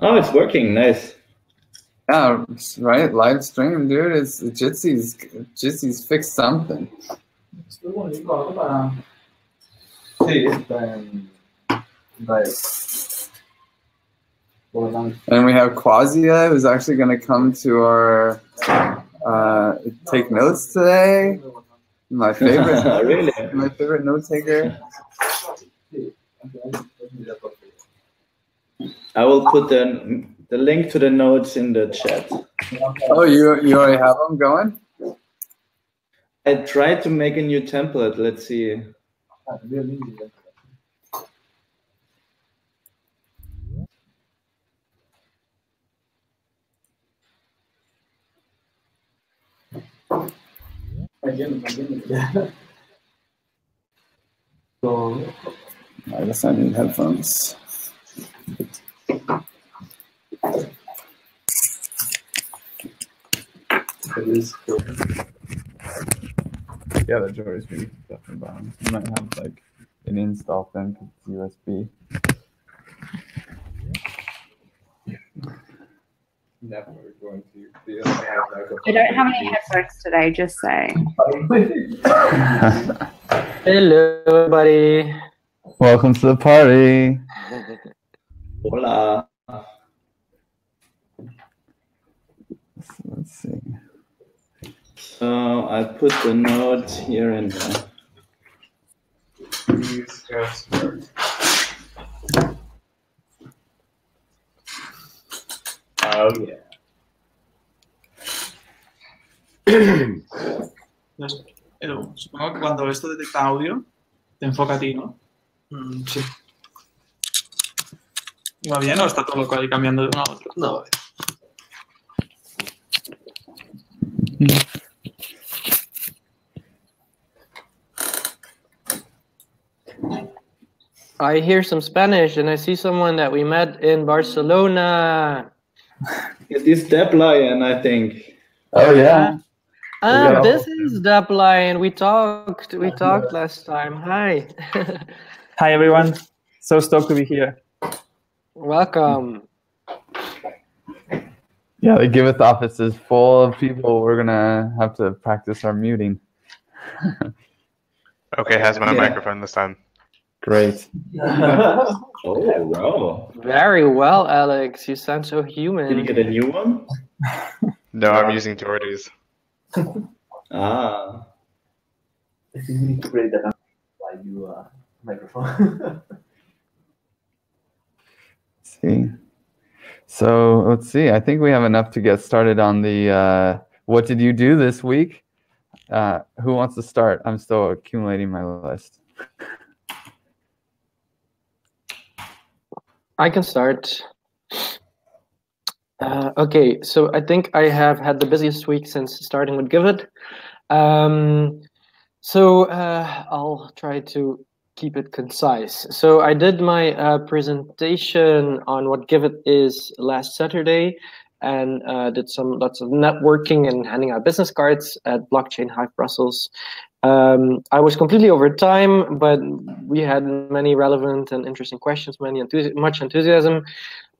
Oh, it's working. Nice. Yeah, right. Live stream, dude. It's Jitsy's fixed something. And we have Quasia, who's actually going to come to our take notes today. My favorite, really? My favorite note taker. I will put the link to the notes in the chat. Oh, you already have them going? I tried to make a new template. Let's see. I guess I need headphones. Yeah, the Joy's been definitely bottom. You might have like an install thing because it's USB. Never going to feel I don't have any headphones today, just saying. Hello, everybody. Welcome to the party. Hola. Let's see. So I put the notes here and there. Oh, yeah. Edu, supongo que cuando esto detecta audio, te enfoca a ti, ¿no? Sí. ¿Va bien o está todo loco ahí cambiando de uno a otro? No, va bien. I hear some Spanish, and I see someone that we met in Barcelona. It is Deb Lion, I think. Oh yeah. Ah, this is Dap Lion. We talked last time. Hi. Hi, everyone. So stoked to be here. Welcome. Yeah, the Giveth office is full of people. We're gonna have to practice our muting. Okay, how's my microphone this time? Great. Oh, wow. Very well, Alex. You sound so human. Did you get a new one? No, I'm using Jordy's. Ah. I think we need to break that up by you microphone. See. So let's see. I think we have enough to get started on the what did you do this week? Who wants to start? I'm still accumulating my list. I can start. Okay, so I think I have had the busiest week since starting with Giveth. So I'll try to keep it concise. So I did my presentation on what Giveth is last Saturday, and did lots of networking and handing out business cards at Blockchain Hive Brussels. I was completely over time, but we had many relevant and interesting questions, much enthusiasm.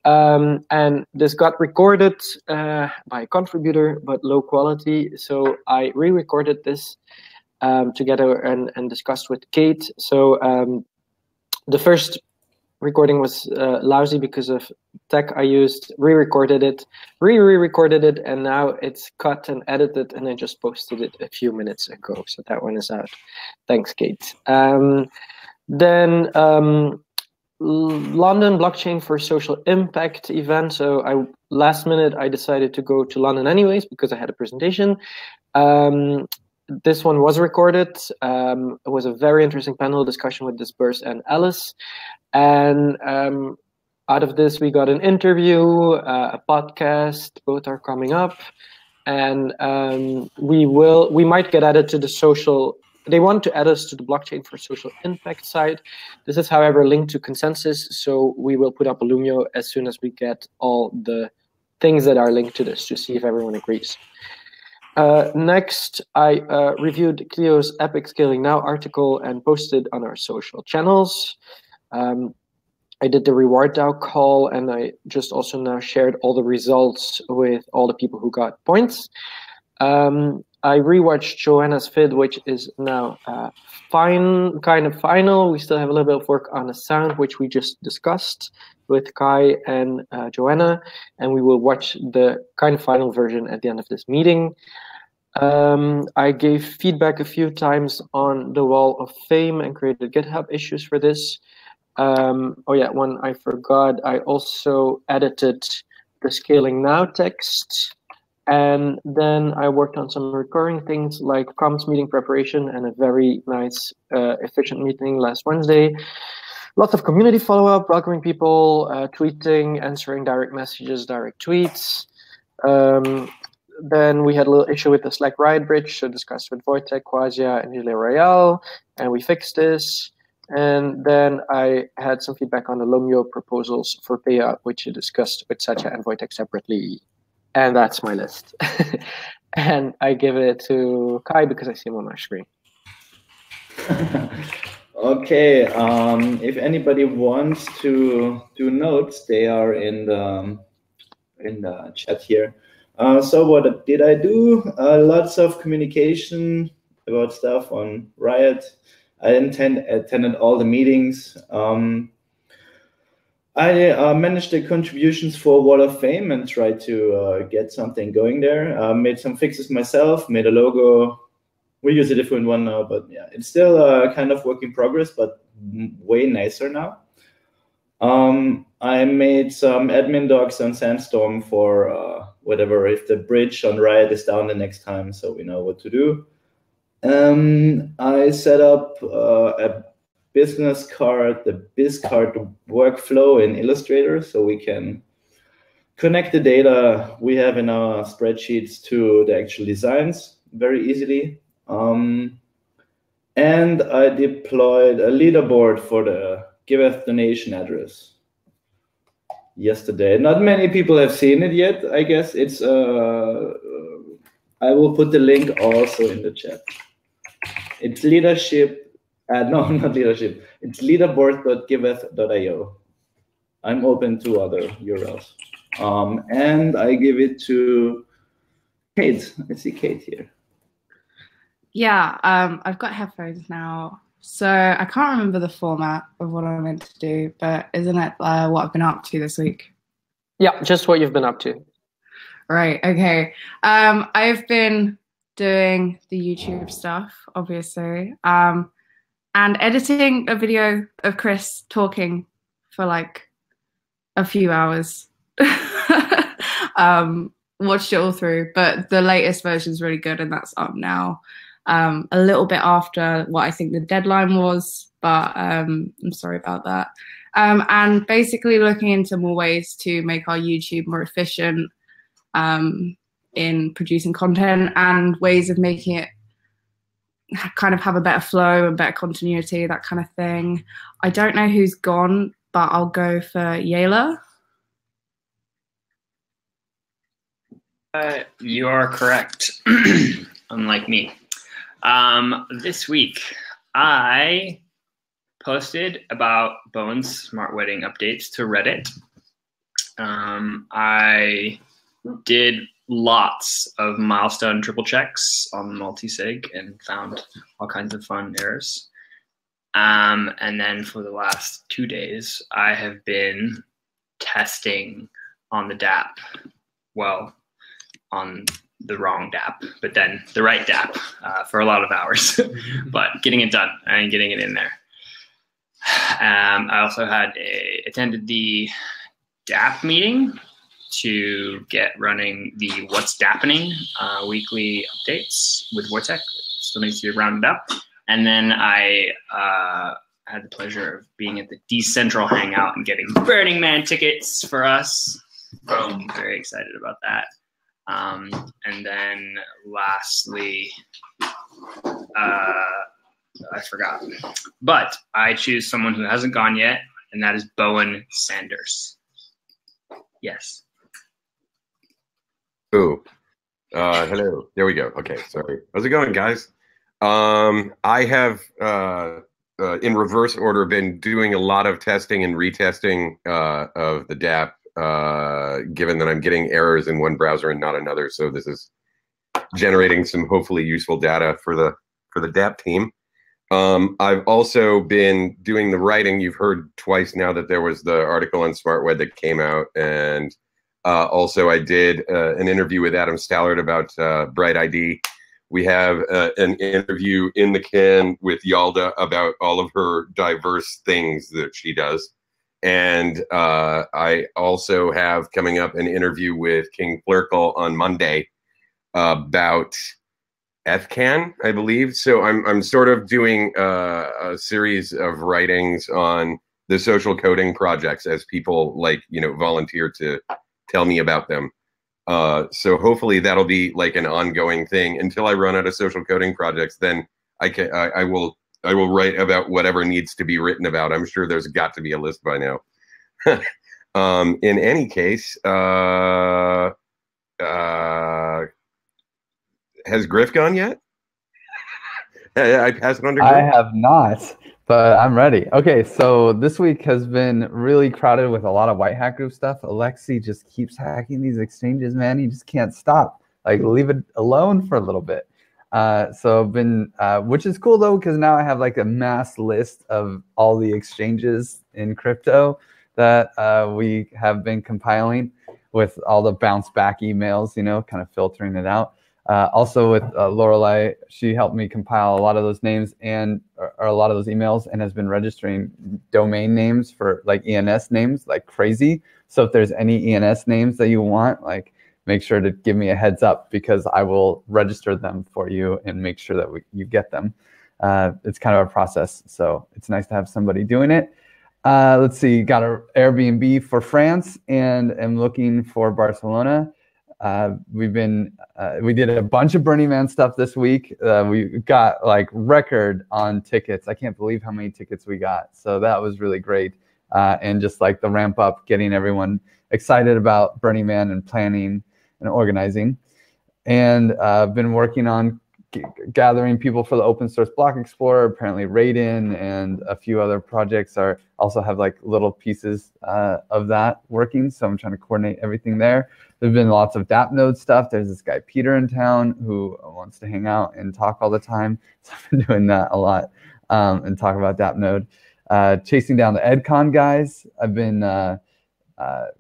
And this got recorded by a contributor, but low quality. So I re-recorded this together and discussed with Kate. So the first recording was lousy because of tech I used, re-recorded it, re-recorded it, and now it's cut and edited, and I just posted it a few minutes ago. So that one is out. Thanks, Kate. Then London Blockchain for Social Impact event. So last minute I decided to go to London anyways because I had a presentation. This one was recorded. It was a very interesting panel discussion with Disperse and Alice. And out of this, we got an interview, a podcast. Both are coming up, and we might get added to the social. They want to add us to the Blockchain for Social Impact side. This is, however, linked to consensus, so we will put up a Lumio as soon as we get all the things that are linked to this to see if everyone agrees. Next, I reviewed Clio's Epic Scaling Now article and posted on our social channels. I did the reward DAO call, and I just also now shared all the results with all the people who got points. I rewatched Joanna's vid, which is now kind of final. We still have a little bit of work on the sound, which we just discussed with Kai and Joanna, and we will watch the kind of final version at the end of this meeting. I gave feedback a few times on the Wall of Fame and created GitHub issues for this. Oh yeah, one I forgot. I also edited the Scaling Now text. And then I worked on some recurring things like comms meeting preparation and a very nice, efficient meeting last Wednesday. Lots of community follow-up, welcoming people, tweeting, answering direct messages, direct tweets. Then we had a little issue with the Slack riot bridge, so discussed with Wojtek, Quasia, and Julia Royale, and we fixed this. And then I had some feedback on the Lomio proposals for payout, which I discussed with Satya and Wojtek separately. And that's my list. And I give it to Kai because I see him on my screen. Okay, if anybody wants to do notes, they are in the chat here. So what did I do? Lots of communication about stuff on Riot. I attended all the meetings. I managed the contributions for Wall of Fame and tried to get something going there. Made some fixes myself, made a logo. We use a different one now, but yeah, it's still kind of work in progress, but way nicer now. I made some admin docs on Sandstorm for whatever, if the bridge on Riot is down the next time, so we know what to do. I set up a business card, the BizCard workflow in Illustrator, so we can connect the data we have in our spreadsheets to the actual designs very easily. And I deployed a leaderboard for the Giveth donation address yesterday. Not many people have seen it yet. I guess it's. I will put the link also in the chat. It's leadership. No, not leadership. It's leaderboard.giveth.io. I'm open to other URLs. And I give it to Kate. I see Kate here. Yeah, I've got headphones now. So I can't remember the format of what I meant to do, but isn't it what I've been up to this week? Yeah, just what you've been up to. Right, okay. I've been doing the YouTube stuff, obviously, and editing a video of Chris talking for like a few hours. Watched it all through, but the latest version is really good, and that's up now. A little bit after what I think the deadline was, but I'm sorry about that. And basically looking into more ways to make our YouTube more efficient in producing content and ways of making it kind of have a better flow and better continuity, that kind of thing. I don't know who's gone, but I'll go for Yayla. You are correct, unlike me. This week, I posted about Bowen's Smart Wedding updates to Reddit. I did lots of milestone triple checks on multi-sig and found all kinds of fun errors. And then for the last 2 days, I have been testing on the DApp. Well, on the wrong DApp, but then the right DApp for a lot of hours, but getting it done and getting it in there. I also attended the DApp meeting to get running the What's Dappening weekly updates with Wojtek. Still needs to be rounded up. And then I had the pleasure of being at the Decentral Hangout and getting Burning Man tickets for us. I'm very excited about that. And then lastly, I forgot. But I choose someone who hasn't gone yet, and that is Bowen Sanders. Yes. Oh, hello. There we go. Okay, sorry. How's it going, guys? I have in reverse order, been doing a lot of testing and retesting of the DApp, given that I'm getting errors in one browser and not another. So this is generating some hopefully useful data for the DApp team. I've also been doing the writing. You've heard twice now that there was the article on SmartWeb that came out, and also I did an interview with Adam Stallard about Bright ID. We have an interview in the can with Yalda about all of her diverse things that she does. And I also have coming up an interview with King Flurkle on Monday about FCAN, I believe. So I'm sort of doing a series of writings on the social coding projects as people volunteer to tell me about them. So hopefully that'll be like an ongoing thing until I run out of social coding projects. Then I will write about whatever needs to be written about. I'm sure there's got to be a list by now. In any case, has Griff gone yet? I passed it on to Griff. I have not, but I'm ready. Okay, so this week has been really crowded with a lot of white hat group stuff. Alexei just keeps hacking these exchanges, man. He just can't stop. Like, leave it alone for a little bit. So I've been, which is cool though, because now I have like a mass list of all the exchanges in crypto that we have been compiling with all the bounce back emails, kind of filtering it out. Also with Lorelei, she helped me compile a lot of those names or a lot of those emails, and has been registering domain names for like ENS names like crazy. So if there's any ENS names that you want, like, make sure to give me a heads up, because I will register them for you and make sure that you get them. It's kind of a process, so it's nice to have somebody doing it. Let's see, got an Airbnb for France and am looking for Barcelona. We did a bunch of Burning Man stuff this week. We got like record on tickets. I can't believe how many tickets we got. So that was really great. And just like the ramp up, getting everyone excited about Burning Man and planning and organizing. And I've been working on gathering people for the open source block explorer. Apparently Raiden and a few other projects also have like little pieces of that working. So I'm trying to coordinate everything there. There's been lots of DApp node stuff. There's this guy Peter in town who wants to hang out and talk all the time. So I've been doing that a lot and talk about DApp node. Chasing down the EdCon guys. I've been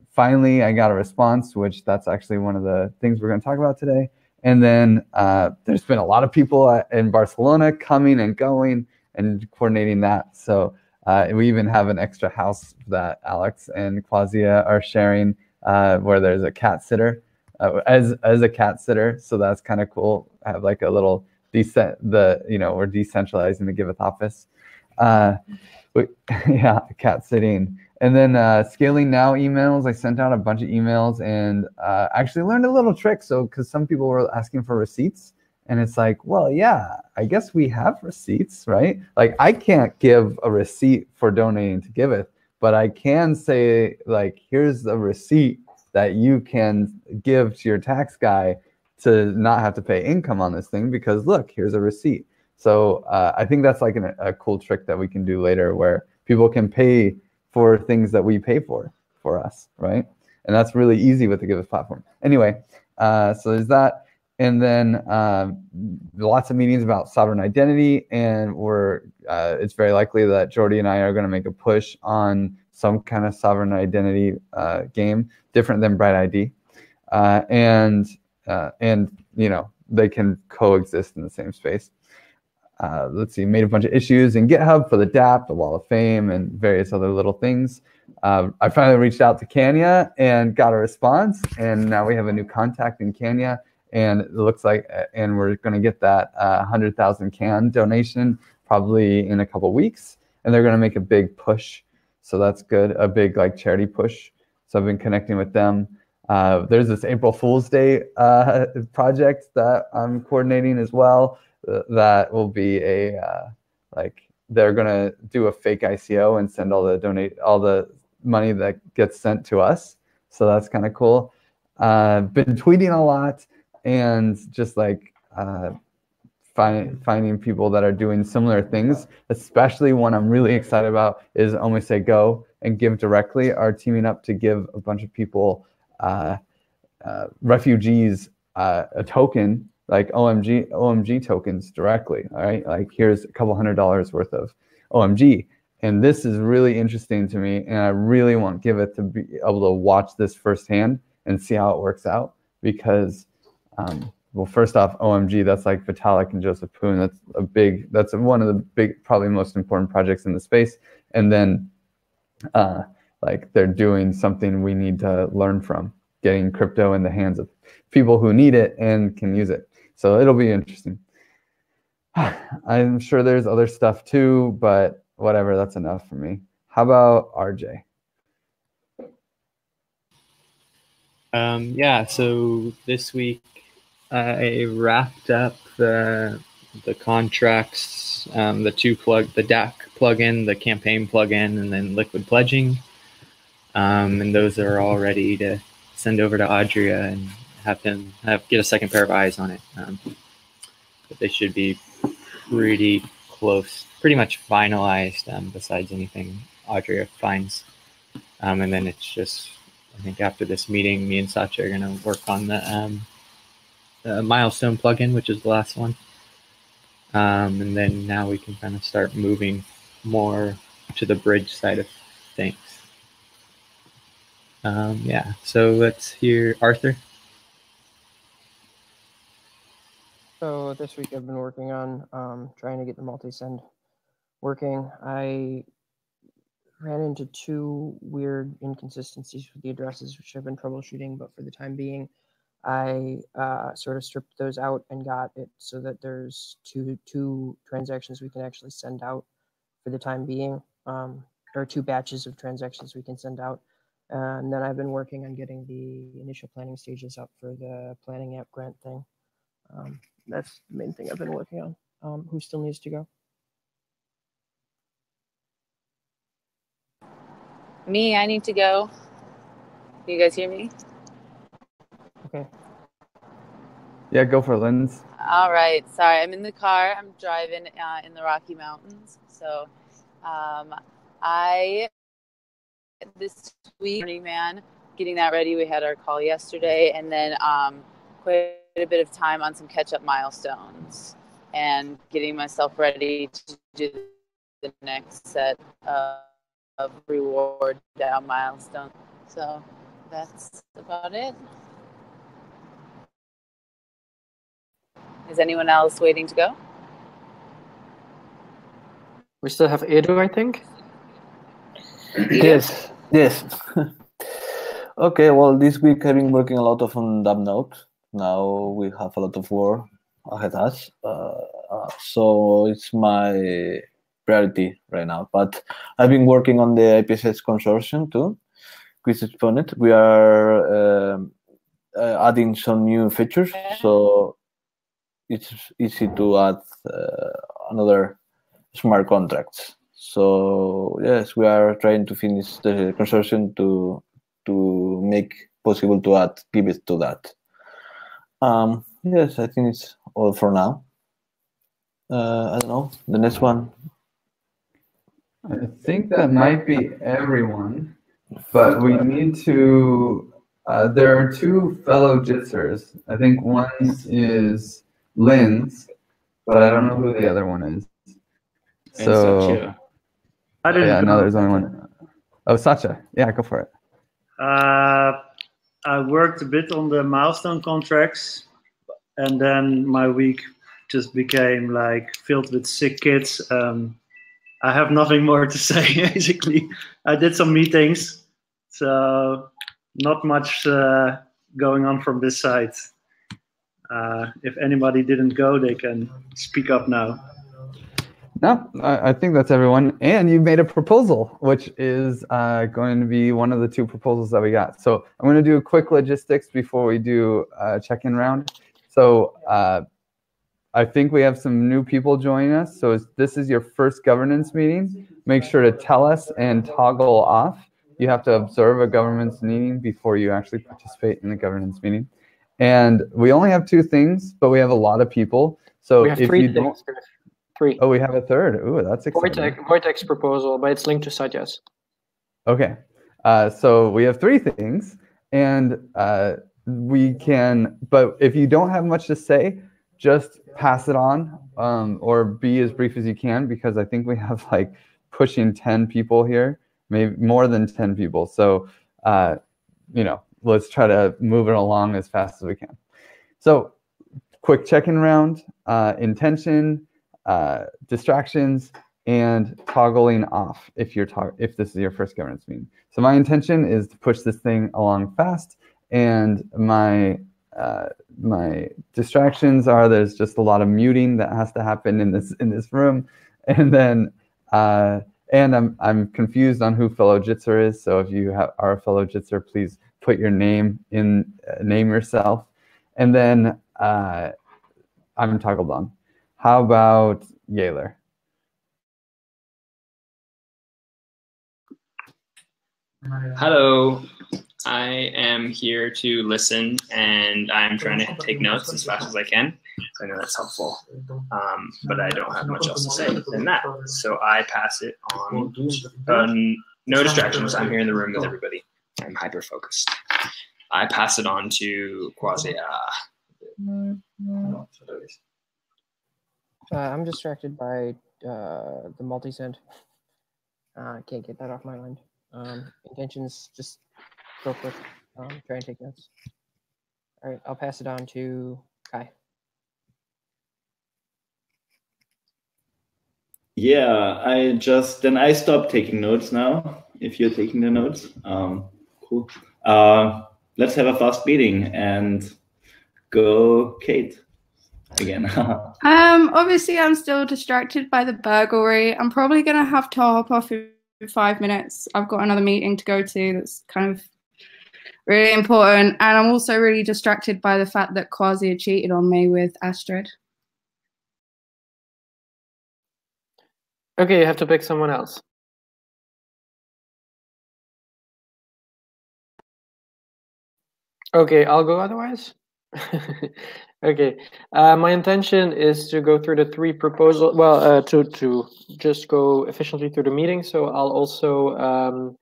finally I got a response, which that's actually one of the things we're going to talk about today. And then there's been a lot of people in Barcelona coming and going and coordinating that. So we even have an extra house that Alex and Quasia are sharing, where there's a cat sitter as a cat sitter. So that's kind of cool. I have like a little we're decentralizing the Giveth office. Yeah, cat sitting. And then scaling now emails. I sent out a bunch of emails and actually learned a little trick. So because some people were asking for receipts, and it's like, well, yeah, I guess we have receipts, right? Like, I can't give a receipt for donating to Giveth, but I can say, like, here's a receipt that you can give to your tax guy to not have to pay income on this thing, because look, here's a receipt. So I think that's like a cool trick that we can do later, where people can pay for things that we pay for us, right? And that's really easy with the Giveth platform. Anyway, so there's that. And then lots of meetings about sovereign identity, and it's very likely that Jordy and I are going to make a push on some kind of sovereign identity game, different than Bright ID, and they can coexist in the same space. Let's see, made a bunch of issues in GitHub for the DApp, the Wall of Fame, and various other little things. I finally reached out to Kenya and got a response, and now we have a new contact in Kenya, and it looks like, and we're going to get that 100,000 CAN donation probably in a couple weeks, and they're going to make a big push, so that's good, a big like charity push. So I've been connecting with them. There's this April Fool's Day project that I'm coordinating as well. That will be they're gonna do a fake ICO and send all the money that gets sent to us. So that's kind of cool. Been tweeting a lot and just like finding people that are doing similar things. Especially one I'm really excited about is Omise Go and Give Directly are teaming up to give a bunch of people, refugees, a token, like OMG tokens directly. All right, like here's a couple $100 worth of OMG. And this is really interesting to me, and I really want Giveth to be able to watch this firsthand and see how it works out. Because, well, first off, OMG, that's like Vitalik and Joseph Poon. That's one of the big, probably most important projects in the space. And then, like, they're doing something we need to learn from, getting crypto in the hands of people who need it and can use it. So it'll be interesting. I'm sure there's other stuff too, but whatever, that's enough for me. How about RJ? Yeah, so this week I wrapped up the contracts, the DAC plugin, the campaign plugin, and then liquid pledging. And those are all ready to send over to Adria and get a second pair of eyes on it. But they should be pretty close, pretty much finalized, besides anything Adria finds. And then it's just, I think after this meeting, me and Satya are going to work on the milestone plugin, which is the last one. And then now we can kind of start moving more to the bridge side of things. Yeah, so let's hear Arthur. So this week I've been working on trying to get the multi-send working. I ran into two weird inconsistencies with the addresses, which I've been troubleshooting, but for the time being, I sort of stripped those out and got it so that there's two transactions we can actually send out for the time being, or two batches of transactions we can send out. And then I've been working on getting the initial planning stages up for the planning app grant thing. That's the main thing I've been working on. Who still needs to go? Me, I need to go. You guys hear me? Okay. Yeah, go for it, Linz. All right. Sorry, I'm in the car. I'm driving in the Rocky Mountains. So this week, Morning Man, getting that ready. We had our call yesterday, and then quite a bit of time on some catch-up milestones and getting myself ready to do the next set of reward down milestones. So that's about it. Is anyone else waiting to go? We still have Edu, I think. Yes. Okay, well, this week I've been working a lot on DAppNode. Now we have a lot of work ahead of us. So it's my priority right now. But I've been working on the IPSS consortium too. Chris explained. We are adding some new features, so it's easy to add another smart contracts. So yes, we are trying to finish the consortium to make possible to add Giveth to that. Yes, I think it's all for now. I don't know. The next one. I think that might be everyone, but we need to. There are two fellow Jitzers. I think one is Linz, but I don't know who the other one is. So, I didn't yeah, go. no, there's only one. Oh, Satya. Yeah, go for it. I worked a bit on the milestone contracts, and then my week just became like filled with sick kids. I have nothing more to say, basically. I did some meetings, so not much going on from this side. If anybody didn't go, they can speak up now. No, I think that's everyone. And you made a proposal, which is going to be one of the two proposals that we got. So I'm going to do a quick logistics before we do a check-in round. So I think we have some new people joining us. So this is your first governance meeting. Make sure to tell us and toggle off. You have to observe a governance meeting before you actually participate in the governance meeting. And we only have two things, but we have a lot of people. So We have if three you things. don't, We have three. oh, we have a third. Ooh, that's exciting. Vortex proposal, but it's linked to Satya's. Okay, so we have three things, and we can. But if you don't have much to say, just pass it on, or be as brief as you can, because I think we have like pushing 10 people here, maybe more than 10 people. So, you know, let's try to move it along as fast as we can. So, quick check-in round, intention, distractions, and toggling off if this is your first governance meeting. So my intention is to push this thing along fast, and my distractions are there's just a lot of muting that has to happen in this room, and then and I'm confused on who fellow Jitzer is. So if you are a fellow Jitzer, please put your name in, name yourself, and then I'm toggled on. How about Yaler? Hello. I am here to listen, and I'm trying to take notes as fast as I can. So I know that's helpful, but I don't have much else to say than that. So I pass it on. No distractions. I'm here in the room with everybody. I'm hyper-focused. I pass it on to Quasia. I'm distracted by the multi-send. Can't get that off my mind. Intentions, just go quick. Try and take notes. All right, I'll pass it on to Kai. Yeah, I stopped taking notes now. If you're taking the notes, cool. Let's have a fast meeting and go, Kate, again. Obviously, I'm still distracted by the burglary. I'm probably gonna have to hop off in 5 minutes. I've got another meeting to go to that's kind of really important, and I'm also really distracted by the fact that Quasia cheated on me with Astrid. Okay, you have to pick someone else. Okay, I'll go otherwise. Okay, my intention is to go through the three proposals. Well, to just go efficiently through the meeting. So I'll also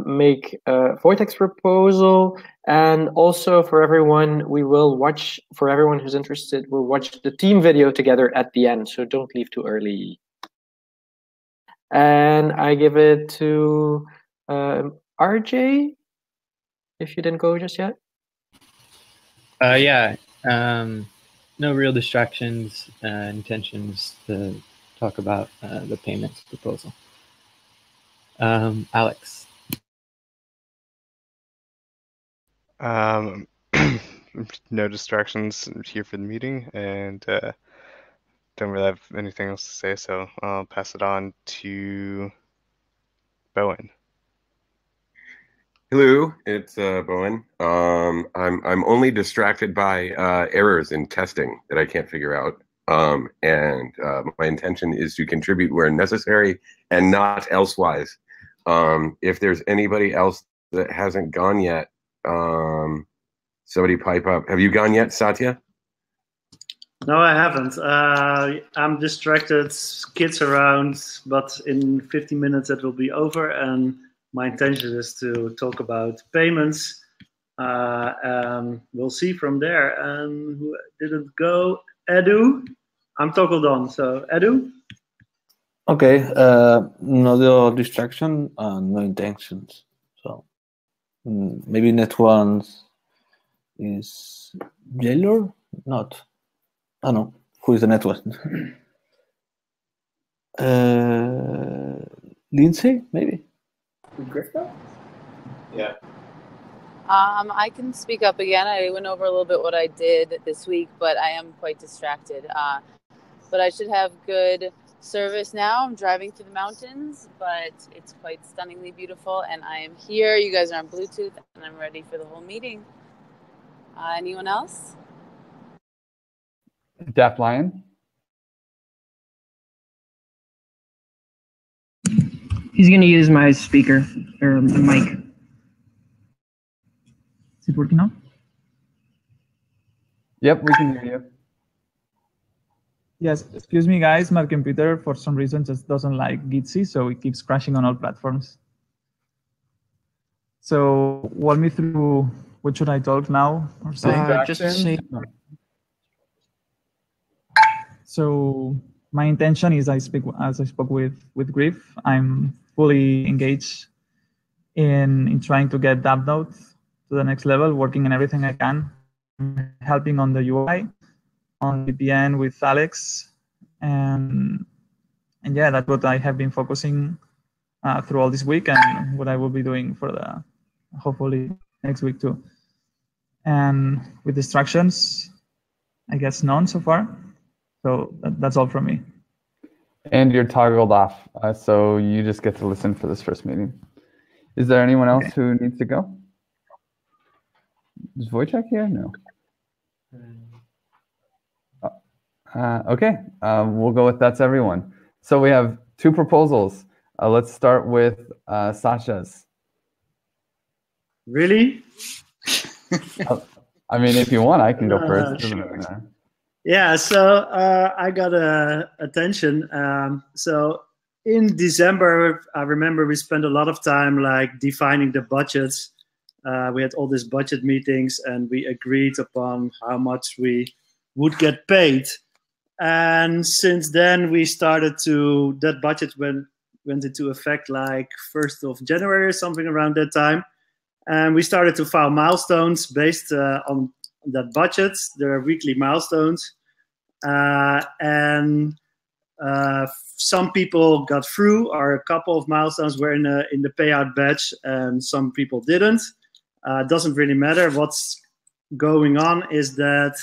make a Vortex proposal, and also for everyone, we will watch. For everyone who's interested, we'll watch the team video together at the end. So don't leave too early. And I give it to RJ. If you didn't go just yet. Yeah. No real distractions, intentions to talk about the payments proposal. Alex. No distractions. I'm here for the meeting, and don't really have anything else to say, so I'll pass it on to Bowen. Hello, it's Bowen. I'm only distracted by errors in testing that I can't figure out. And my intention is to contribute where necessary and not elsewise. If there's anybody else that hasn't gone yet, somebody pipe up. Have you gone yet, Satya? No, I haven't. I'm distracted, kids around, but in 15 minutes it will be over, and my intention is to talk about payments. We'll see from there. And who didn't go? Edu? I'm toggled on, so Edu? Okay, no distraction and no intentions. So maybe next one is Jailor? Not. I don't know. Who is the next one? Lindsay, maybe? Yeah. I can speak up again. I went over a little bit what I did this week, but I am quite distracted. But I should have good service now. I'm driving through the mountains, but it's quite stunningly beautiful, and I am here. You guys are on Bluetooth, and I'm ready for the whole meeting. Anyone else? Deaf Lion. He's going to use my speaker or mic. Is it working now? Yep, we can hear you. Yes, excuse me, guys. My computer, for some reason, just doesn't like Gitsy, so it keeps crashing on all platforms. So walk me through, what should I talk now or say? Just say. So my intention is, as I spoke with Griff, I'm fully engaged in trying to get DAppNode to the next level, working on everything I can, helping on the UI, on VPN with Alex, and yeah, that's what I have been focusing through all this week, and what I will be doing for the hopefully next week too. And with distractions, I guess none so far. So that's all from me. And you're toggled off, so you just get to listen for this first meeting. Is there anyone else who needs to go? Is Wojciech here? No. Okay, we'll go with that's everyone. So we have 2 proposals. Let's start with Sasha's. Really? I mean, if you want, I can go first. Sure. Yeah, so I got attention. So in December, I remember we spent a lot of time like defining the budgets. We had all these budget meetings, and we agreed upon how much we would get paid. And since then, we started to, that budget went into effect like 1st of January or something around that time. And we started to file milestones based on that budget. There are weekly milestones. And some people got through, or a couple of milestones were in the payout batch, and some people didn't. It doesn't really matter. What's going on is that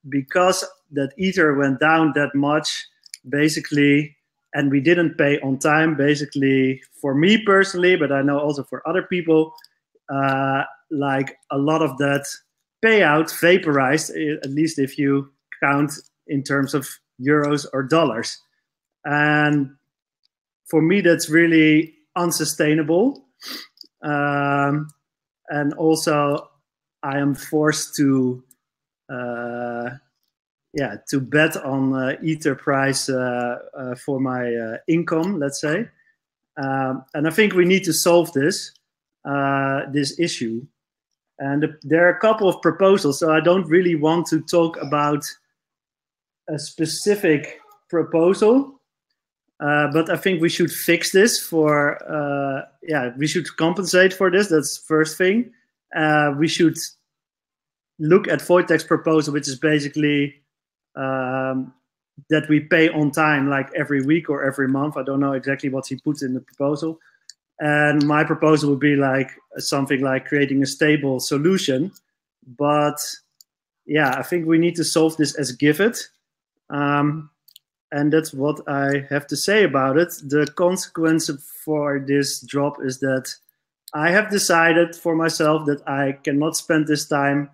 because that Ether went down that much, basically, and we didn't pay on time, basically, for me personally, but I know also for other people, like a lot of that payout vaporized, at least if you count in terms of euros or dollars. And for me, that's really unsustainable. And also, I am forced to bet on Ether price for my income, let's say. And I think we need to solve this issue. And there are a couple of proposals, so I don't really want to talk about a specific proposal, but I think we should fix this we should compensate for this. That's the first thing. We should look at Wojciech's proposal, which is basically that we pay on time, like every week or every month. I don't know exactly what he puts in the proposal. And my proposal would be like something like creating a stable solution. But yeah, I think we need to solve this as Giveth. And that's what I have to say about it. The consequence for this drop is that I have decided for myself that I cannot spend this time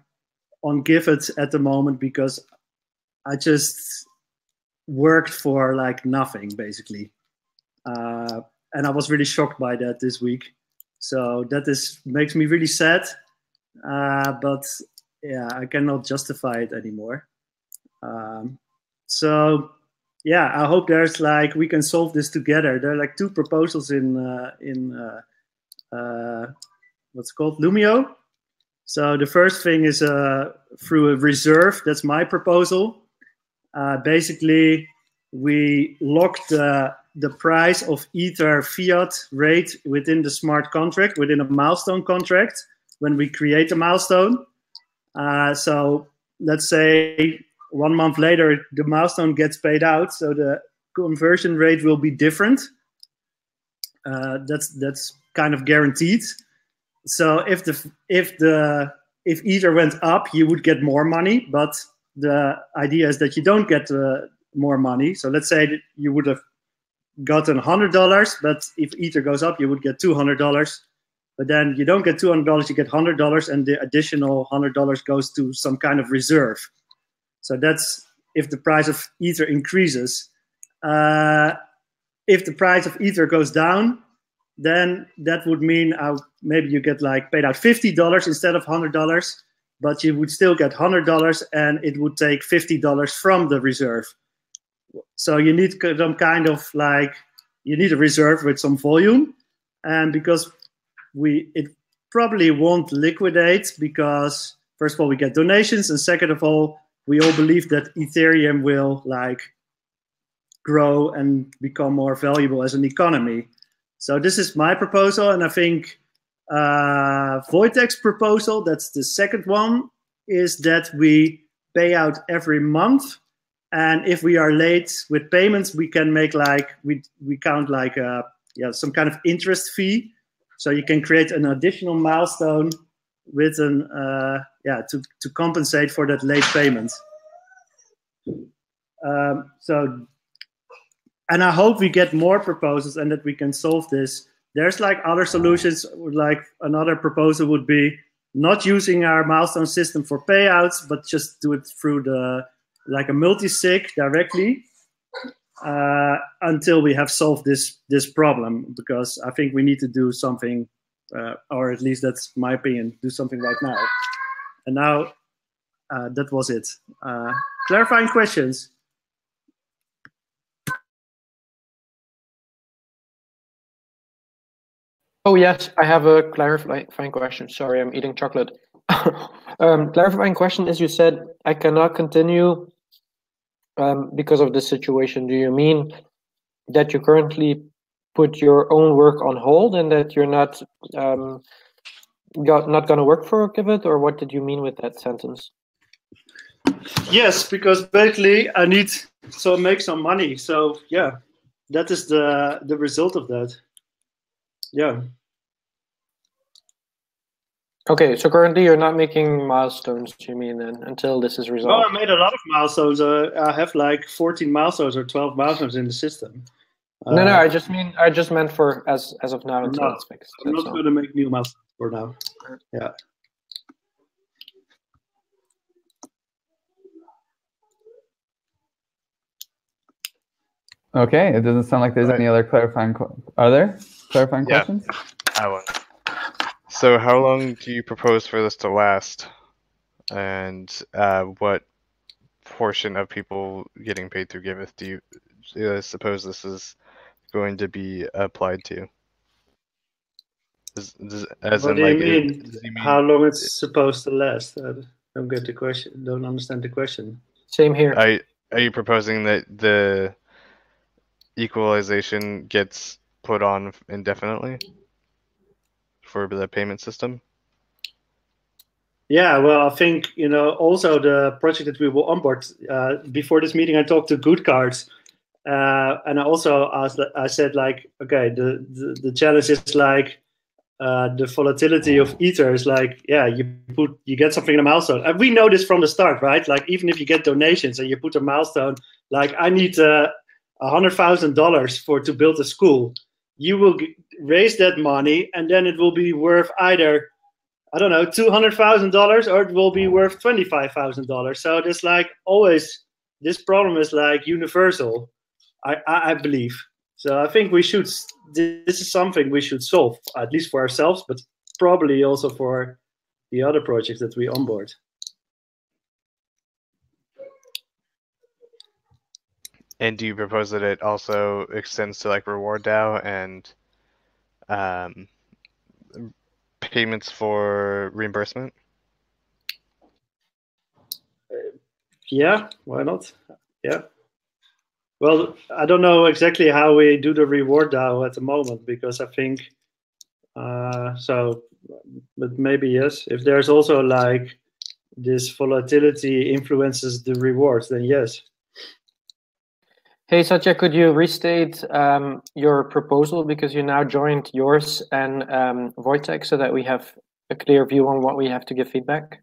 on Giveth at the moment, because I just worked for like nothing, basically. And I was really shocked by that this week. So that makes me really sad. But yeah, I cannot justify it anymore. So yeah, I hope there's like, we can solve this together. There are like 2 proposals in what's called Lumio. So the first thing is through a reserve. That's my proposal. Basically, we lock the price of Ether fiat rate within the smart contract, within a milestone contract, when we create a milestone. So let's say 1 month later, the milestone gets paid out, so the conversion rate will be different. That's kind of guaranteed. So if Ether went up, you would get more money, but the idea is that you don't get more money. So let's say that you would have gotten $100, but if Ether goes up, you would get $200. But then you don't get $200, you get $100, and the additional $100 goes to some kind of reserve. So that's if the price of Ether increases. If the price of Ether goes down, then that would mean maybe you get like paid out $50 instead of $100. but you would still get $100, and it would take $50 from the reserve. So you need some kind of like, you need a reserve with some volume, and because it probably won't liquidate, because first of all we get donations, and second of all we all believe that Ethereum will like grow and become more valuable as an economy. So this is my proposal, and I think Wojtek's proposal, that's the second one, is that we pay out every month, and if we are late with payments, we can make like we count like some kind of interest fee. So you can create an additional milestone with an to compensate for that late payment. And I hope we get more proposals and that we can solve this. There's like other solutions, like another proposal would be not using our milestone system for payouts, but just do it through like a multi-sig directly until we have solved this problem, because I think we need to do something, or at least that's my opinion, do something right now. And now that was it. Clarifying questions? Oh yes, I have a clarifying question. Sorry, I'm eating chocolate. Clarifying question is, you said I cannot continue because of this situation. Do you mean that you currently put your own work on hold and that you're not going to work for Giveth, or what did you mean with that sentence? Yes, because basically I need to make some money. So yeah, that is the result of that. Yeah. Okay, so currently you're not making milestones, you mean, then, until this is resolved? Oh, I made a lot of milestones. I have like 14 milestones or 12 milestones in the system. No, I just meant for as of now until it's fixed. I'm not going to make new milestones for now. Yeah. Okay, it doesn't sound like there's any other clarifying. Are there clarifying questions? I will. So, how long do you propose for this to last, and what portion of people getting paid through Giveth do you suppose this is going to be applied to? What do you mean? How long it's supposed to last? I don't get the question. Don't understand the question. Same here. Are you proposing that the equalization gets put on indefinitely for the payment system? Yeah, well, I think, also the project that we will onboard, before this meeting, I talked to Good Cards, and I also said like, okay, the challenge is like, the volatility of Ether is like, yeah, you get something in a milestone. And we know this from the start, right? Like, even if you get donations and you put a milestone, like I need $100,000 to build a school, you will raise that money, and then it will be worth either, I don't know, $200,000, or it will be worth $25,000. So there's like always, this problem is like universal, I believe. So I think this is something we should solve, at least for ourselves, but probably also for the other projects that we onboard. And do you propose that it also extends to like Reward DAO and payments for reimbursement? Yeah, why not? Yeah. Well, I don't know exactly how we do the Reward DAO at the moment, because I think but maybe yes. If there's also like this volatility influences the rewards, then yes. Hey, Satya, could you restate your proposal, because you now joined yours and Wojtek, so that we have a clear view on what we have to give feedback?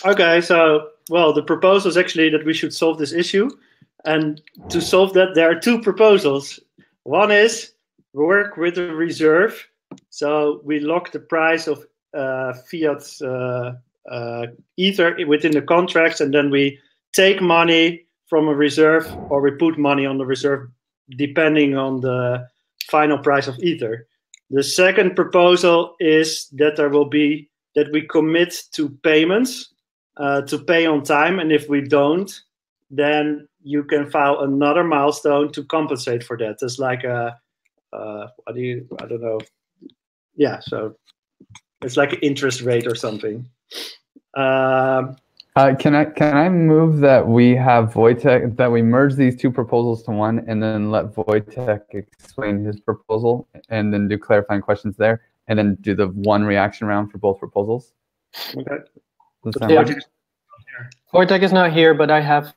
Okay, so, well, the proposal is actually that we should solve this issue. And to solve that, there are two proposals. One is work with a reserve. So we lock the price of fiat Ether within the contracts, and then we take money from a reserve, or we put money on the reserve depending on the final price of Ether. The second proposal is that that we commit to payments to pay on time, and if we don't, then you can file another milestone to compensate for that. It's like a I don't know. Yeah, so it's like an interest rate or something. Can I move that we have Wojtek, that we merge these two proposals to one, and then let Wojtek explain his proposal, and then do clarifying questions there, and then do the one reaction round for both proposals? Okay. Wojtek is not here, but I have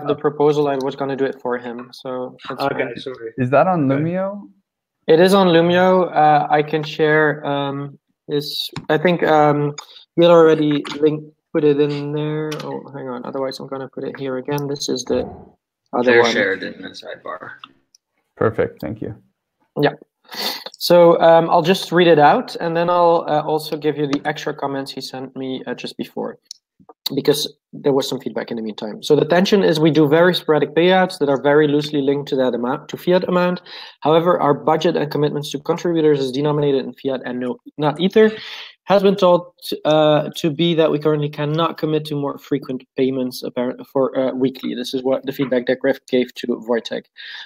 the proposal. I was going to do it for him. So that's okay, fine. sorry. Is that on Lumio? It is on Lumio. I can share this. I think you'll already put it in there. Oh, hang on. Otherwise, I'm going to put it here again. This is the other one. Shared in the sidebar. Perfect. Thank you. Yeah. So I'll just read it out, and then I'll also give you the extra comments he sent me just before, because there was some feedback in the meantime. So the tension is we do very sporadic payouts that are very loosely linked to that amount, to fiat amount. However, our budget and commitments to contributors is denominated in fiat and not Ether. Has been told to be that we currently cannot commit to more frequent payments for weekly. This is what the feedback that Griff gave to Wojtek.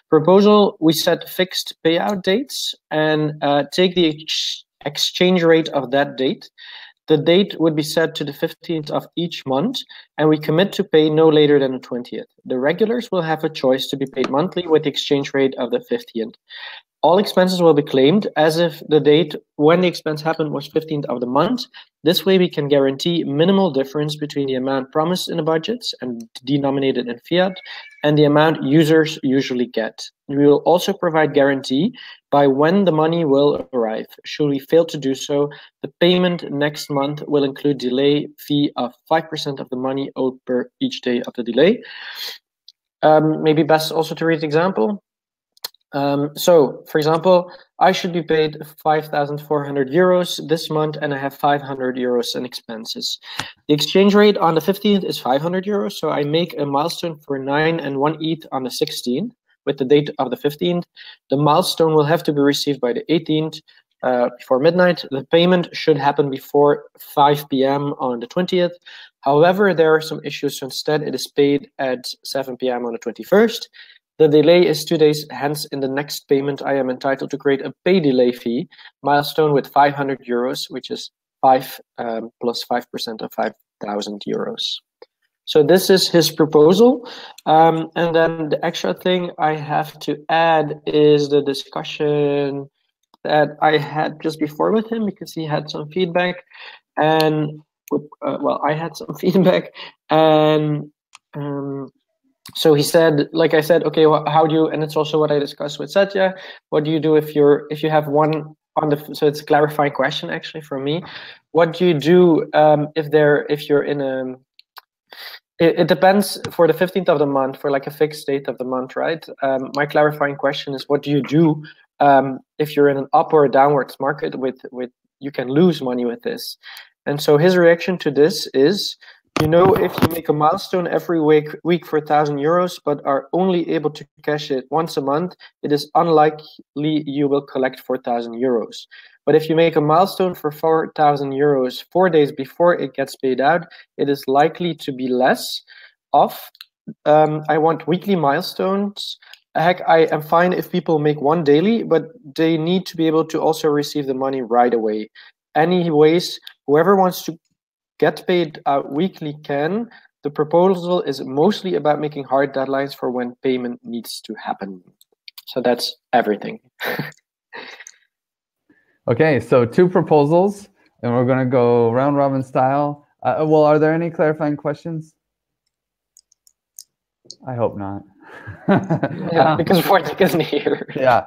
Proposal, we set fixed payout dates and take the exchange rate of that date. The date would be set to the 15th of each month, and we commit to pay no later than the 20th. The regulars will have a choice to be paid monthly with the exchange rate of the 15th. All expenses will be claimed as if the date when the expense happened was 15th of the month. This way we can guarantee minimal difference between the amount promised in the budgets and denominated in fiat and the amount users usually get. We will also provide guarantee by when the money will arrive. Should we fail to do so, the payment next month will include delay fee of 5% of the money owed per each day of the delay. Maybe best also to read the example. So, for example, I should be paid 5,400 euros this month, and I have 500 euros in expenses. The exchange rate on the 15th is 500 euros, so I make a milestone for 9 and 1 ETH on the 16th with the date of the 15th. The milestone will have to be received by the 18th before midnight. The payment should happen before 5 p.m. on the 20th. However, there are some issues, so instead it is paid at 7 p.m. on the 21st. The delay is 2 days, hence in the next payment I am entitled to create a pay delay fee milestone with 500 euros, which is 5 plus 5% of 5,000 euros. So this is his proposal. And then the extra thing I have to add is the discussion that I had just before with him, because he had some feedback, and well, I had some feedback, and so he said, like I said, okay, well, how do you? And it's also what I discussed with Satya. What do you do if you have one on the? So it's a clarifying question actually for me. What do you do if you're in a? It depends for the 15th of the month, for like a fixed date of the month, right? My clarifying question is, what do you do if you're in an up or a downwards market with you can lose money with this? And so his reaction to this is, if you make a milestone every week for 1,000 euros, but are only able to cash it once a month, it is unlikely you will collect 4,000 euros. But if you make a milestone for 4,000 euros 4 days before it gets paid out, it is likely to be less off. I want weekly milestones. Heck, I am fine if people make one daily, but they need to be able to also receive the money right away. Anyways, whoever wants to get paid out weekly can. The proposal is mostly about making hard deadlines for when payment needs to happen. So that's everything. Okay, so 2 proposals, and we're going to go round robin style. Well, are there any clarifying questions? I hope not. Yeah, because Wojtek isn't here. Yeah,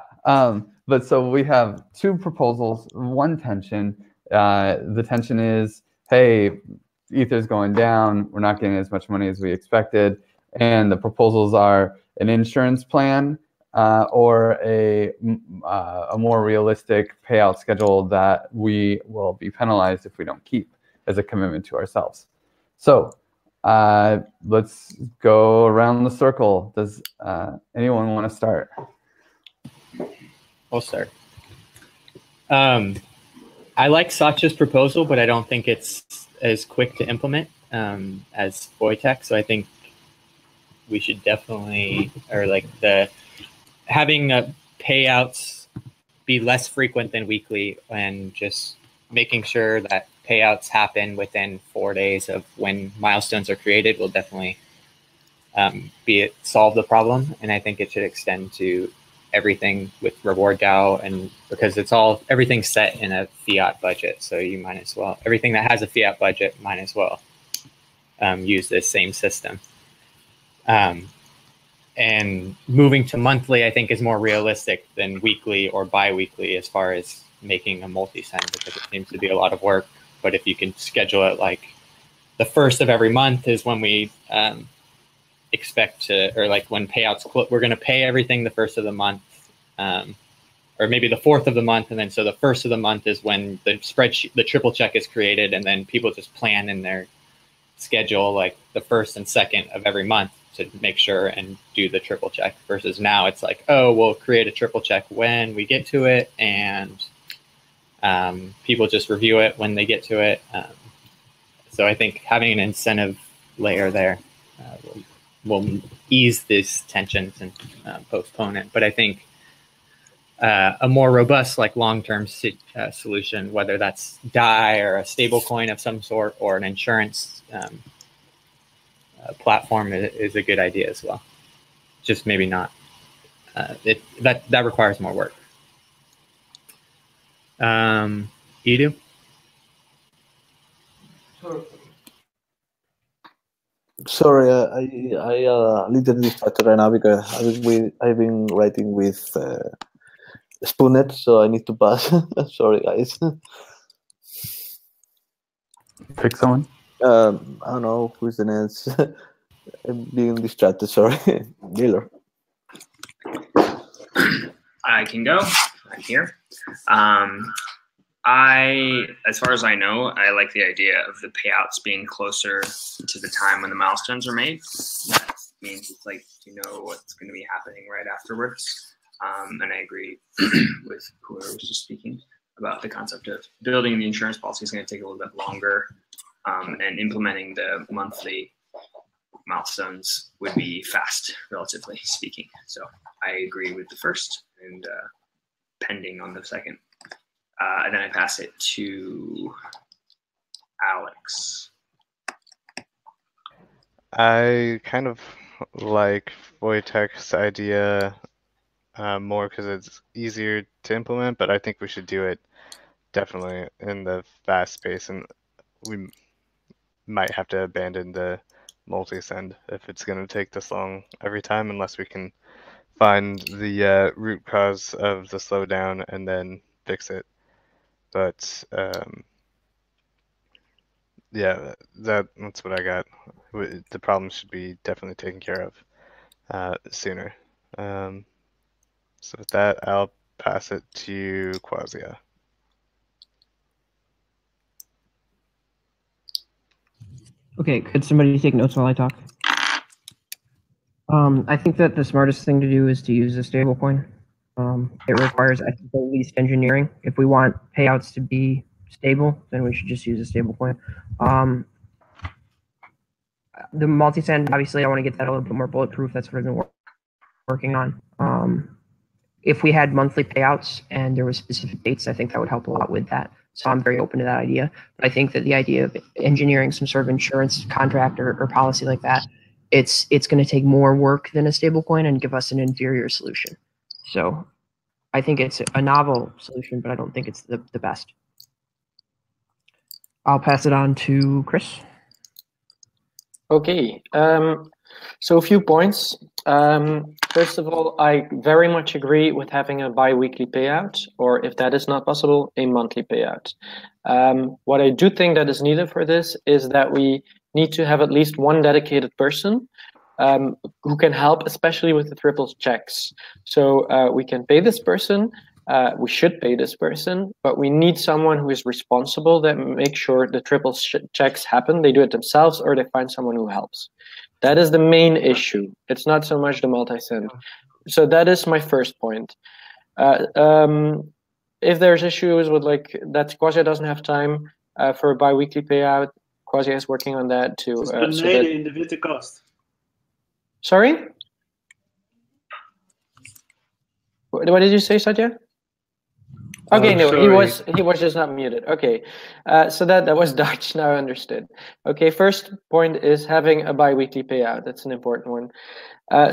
but so we have 2 proposals, 1 tension. The tension is, hey, Ether's going down, we're not getting as much money as we expected, and the proposals are an insurance plan or a more realistic payout schedule that we will be penalized if we don't keep as a commitment to ourselves. So let's go around the circle. Does anyone want to start? I'll start. I like Satya's proposal, but I don't think it's as quick to implement as Wojtek. So I think we should definitely, or like having payouts be less frequent than weekly, and just making sure that payouts happen within 4 days of when milestones are created will definitely solve the problem. And I think it should extend to everything with reward DAO, and because everything's set in a fiat budget, so you might as well, everything that has a fiat budget might as well use this same system. And moving to monthly, I think, is more realistic than weekly or bi-weekly as far as making a multi-send, because it seems to be a lot of work. But if you can schedule it like the first of every month is when we expect to, or like when payouts, we're going to pay everything the first of the month, or maybe the fourth of the month. And then so the first of the month is when the spreadsheet, the triple check is created, and then people just plan in their schedule like the first and second of every month to make sure and do the triple check, versus now it's like, oh, we'll create a triple check when we get to it, and people just review it when they get to it. So I think having an incentive layer there will ease these tensions and postpone it. But I think a more robust, like long-term solution, whether that's DAI or a stable coin of some sort or an insurance platform, is a good idea as well. Just maybe not. That requires more work. Edu? Sorry, I a little distracted right now because I've been writing with Spoonet, so I need to pass. Sorry, guys. Pick someone. I don't know who's the next. I'm being distracted. Sorry, Miller. I can go. I'm here. As far as I know, I like the idea of the payouts being closer to the time when the milestones are made. That means it's like you know what's going to be happening right afterwards. And I agree with whoever was just speaking about the concept of building the insurance policy is going to take a little bit longer, and implementing the monthly milestones would be fast, relatively speaking. So I agree with the first, and pending on the second. And then I pass it to Alex. I kind of like Wojtek's idea more because it's easier to implement, but I think we should do it definitely in the fast pace, and we might have to abandon the multi-send if it's going to take this long every time, unless we can find the root cause of the slowdown and then fix it. But yeah, that's what I got. The problem should be definitely taken care of sooner. So with that, I'll pass it to Quasia. Okay, could somebody take notes while I talk? I think that the smartest thing to do is to use a stablecoin. It requires, I think, the least engineering. If we want payouts to be stable, then we should just use a stablecoin. The multi-send, obviously, I want to get that a little bit more bulletproof. That's what I've been working on. If we had monthly payouts and there were specific dates, I think that would help a lot with that. So I'm very open to that idea. But I think that the idea of engineering some sort of insurance contract or policy like that, it's going to take more work than a stablecoin and give us an inferior solution. So I think it's a novel solution, but I don't think it's the best. I'll pass it on to Chris. Okay, so a few points. First of all, I very much agree with having a bi-weekly payout, or if that is not possible, a monthly payout. What I do think that is needed for this is that we need to have at least one dedicated person who can help, especially with the triple checks. So we can pay this person, we should pay this person, but we need someone who is responsible that makes sure the triple checks happen. They do it themselves, or they find someone who helps. That is the main issue. It's not so much the multi-send. So that is my first point. if there's issues with like that Quasi doesn't have time for a bi-weekly payout, Quasi is working on that too. Het is so beneden that... in de witte kast. Sorry? What did you say, Satya? Okay, no, he was just not muted. Okay, so that was Dutch. Now I understood. Okay, first point is having a bi-weekly payout. That's an important one.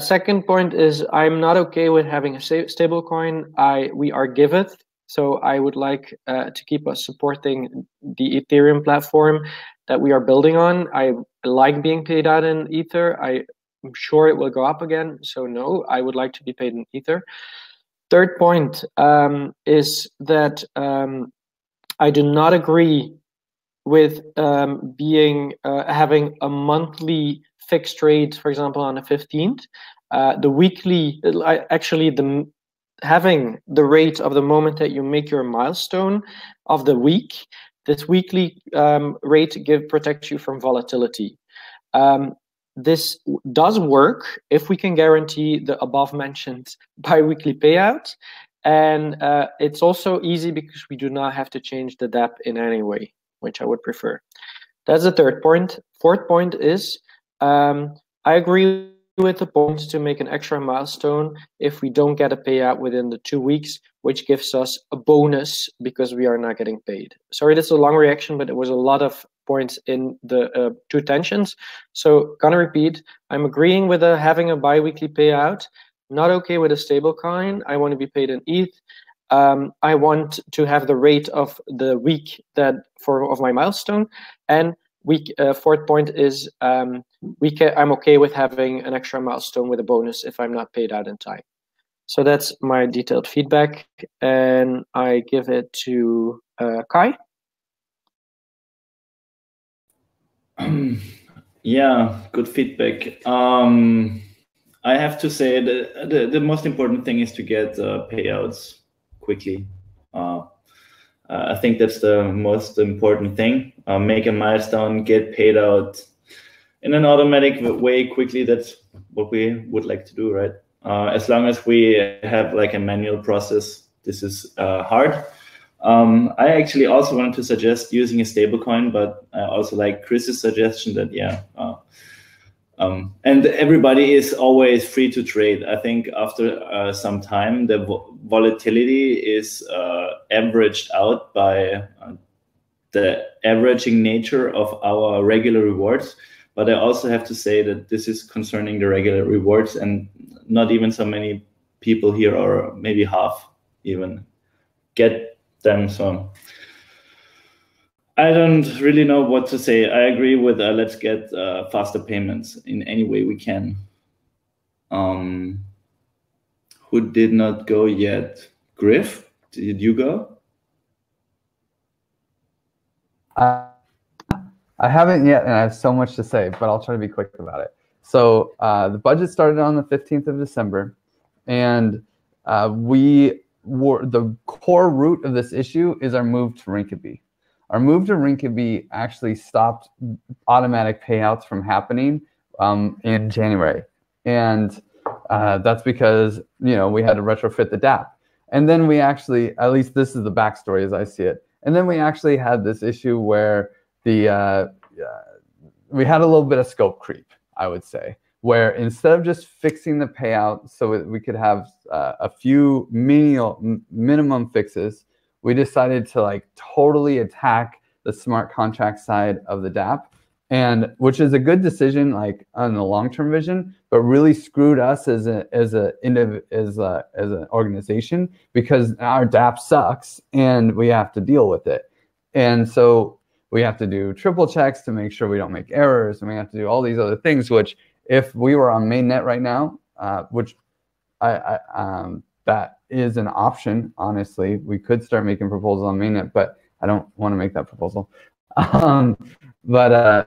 Second point is I'm not okay with having a stable coin. We are Giveth, so I would like to keep us supporting the Ethereum platform that we are building on. I like being paid out in Ether. I'm sure it will go up again. So no, I would like to be paid in Ether. Third point is that I do not agree with having a monthly fixed rate, for example, on the 15th. The weekly, having the rate of the moment that you make your milestone of the week, this weekly rate protects you from volatility. This does work if we can guarantee the above mentioned bi-weekly payout. And it's also easy because we do not have to change the DApp in any way, which I would prefer. That's the third point. Fourth point is I agree with the point to make an extra milestone if we don't get a payout within the 2 weeks, which gives us a bonus because we are not getting paid. Sorry, this is a long reaction, but it was a lot of points in the two tensions. So gonna repeat, I'm agreeing with having a bi-weekly payout, not okay with a stable coin. I want to be paid in ETH. I want to have the rate of the week of my milestone. And fourth point is I'm okay with having an extra milestone with a bonus if I'm not paid out in time. So that's my detailed feedback, and I give it to Kai. Yeah, good feedback. I have to say that the most important thing is to get payouts quickly. I think that's the most important thing. Make a milestone, get paid out in an automatic way quickly. That's what we would like to do, right? As long as we have like a manual process, this is hard. I actually also wanted to suggest using a stablecoin, but I also like Chris's suggestion that, and everybody is always free to trade. I think after some time, the volatility is averaged out by the averaging nature of our regular rewards. But I also have to say that this is concerning the regular rewards, and not even so many people here, or maybe half even, get them. So I don't really know what to say. I agree with let's get faster payments in any way we can. Who did not go yet? Griff, did you go? I haven't yet, and I have so much to say, but I'll try to be quick about it. So the budget started on the 15th of December, and the core root of this issue is our move to Rinkeby. Our move to Rinkeby actually stopped automatic payouts from happening in January, and that's because we had to retrofit the DApp. And then we actually, at least this is the backstory as I see it, and then we actually had this issue where we had a little bit of scope creep, I would say, where instead of just fixing the payout so we could have a few minimum fixes, we decided to totally attack the smart contract side of the DApp, and which is a good decision on the long-term vision, but really screwed us as an organization, because our DApp sucks and we have to deal with it. And so we have to do triple checks to make sure we don't make errors, and we have to do all these other things, which if we were on mainnet right now, which that is an option, honestly, we could start making proposals on mainnet, but I don't want to make that proposal. But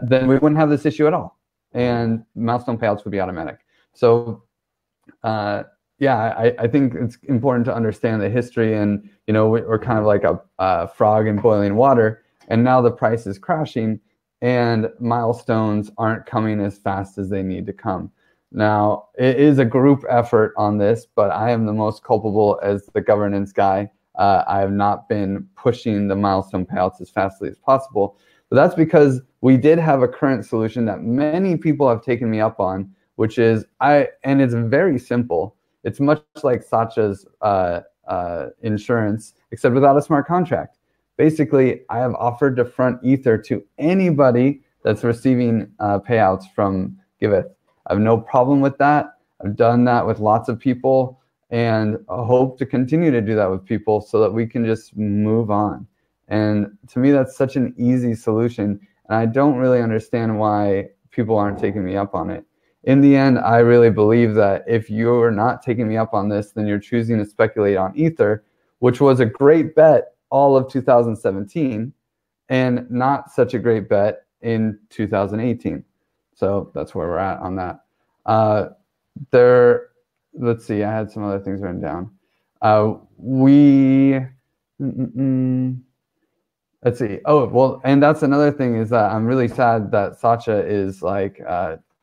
then we wouldn't have this issue at all, and milestone payouts would be automatic. So I think it's important to understand the history, and we're kind of like a frog in boiling water. And now the price is crashing, and milestones aren't coming as fast as they need to come. Now, it is a group effort on this, but I am the most culpable as the governance guy. I have not been pushing the milestone payouts as fastly as possible. But that's because we did have a current solution that many people have taken me up on, which is and it's very simple. It's much like Satya's insurance, except without a smart contract. Basically, I have offered to front Ether to anybody that's receiving payouts from Giveth. I have no problem with that. I've done that with lots of people, and I hope to continue to do that with people so that we can just move on. And to me, that's such an easy solution, and I don't really understand why people aren't taking me up on it. In the end, I really believe that if you're not taking me up on this, then you're choosing to speculate on Ether, which was a great bet all of 2017 and not such a great bet in 2018. So that's where we're at on that. Let's see, I had some other things written down. Let's see. Oh, well, and that's another thing is that I'm really sad that Satya is like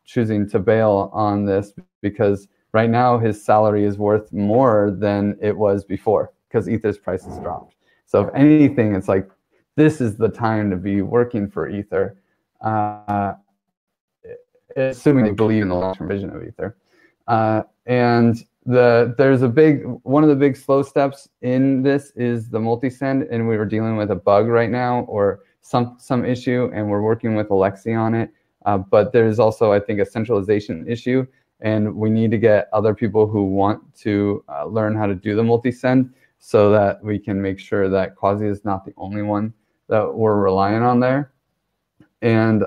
choosing to bail on this, because right now his salary is worth more than it was before because Ether's price has dropped. So if anything, it's like, this is the time to be working for Ether, assuming they believe in the long-term vision of Ether. And there's one of the big slow steps in this is the multi-send, and we were dealing with a bug right now or some issue, and we're working with Alexi on it. But there's also, I think, a centralization issue, and we need to get other people who want to learn how to do the multi-send so that we can make sure that Quasi is not the only one that we're relying on there. And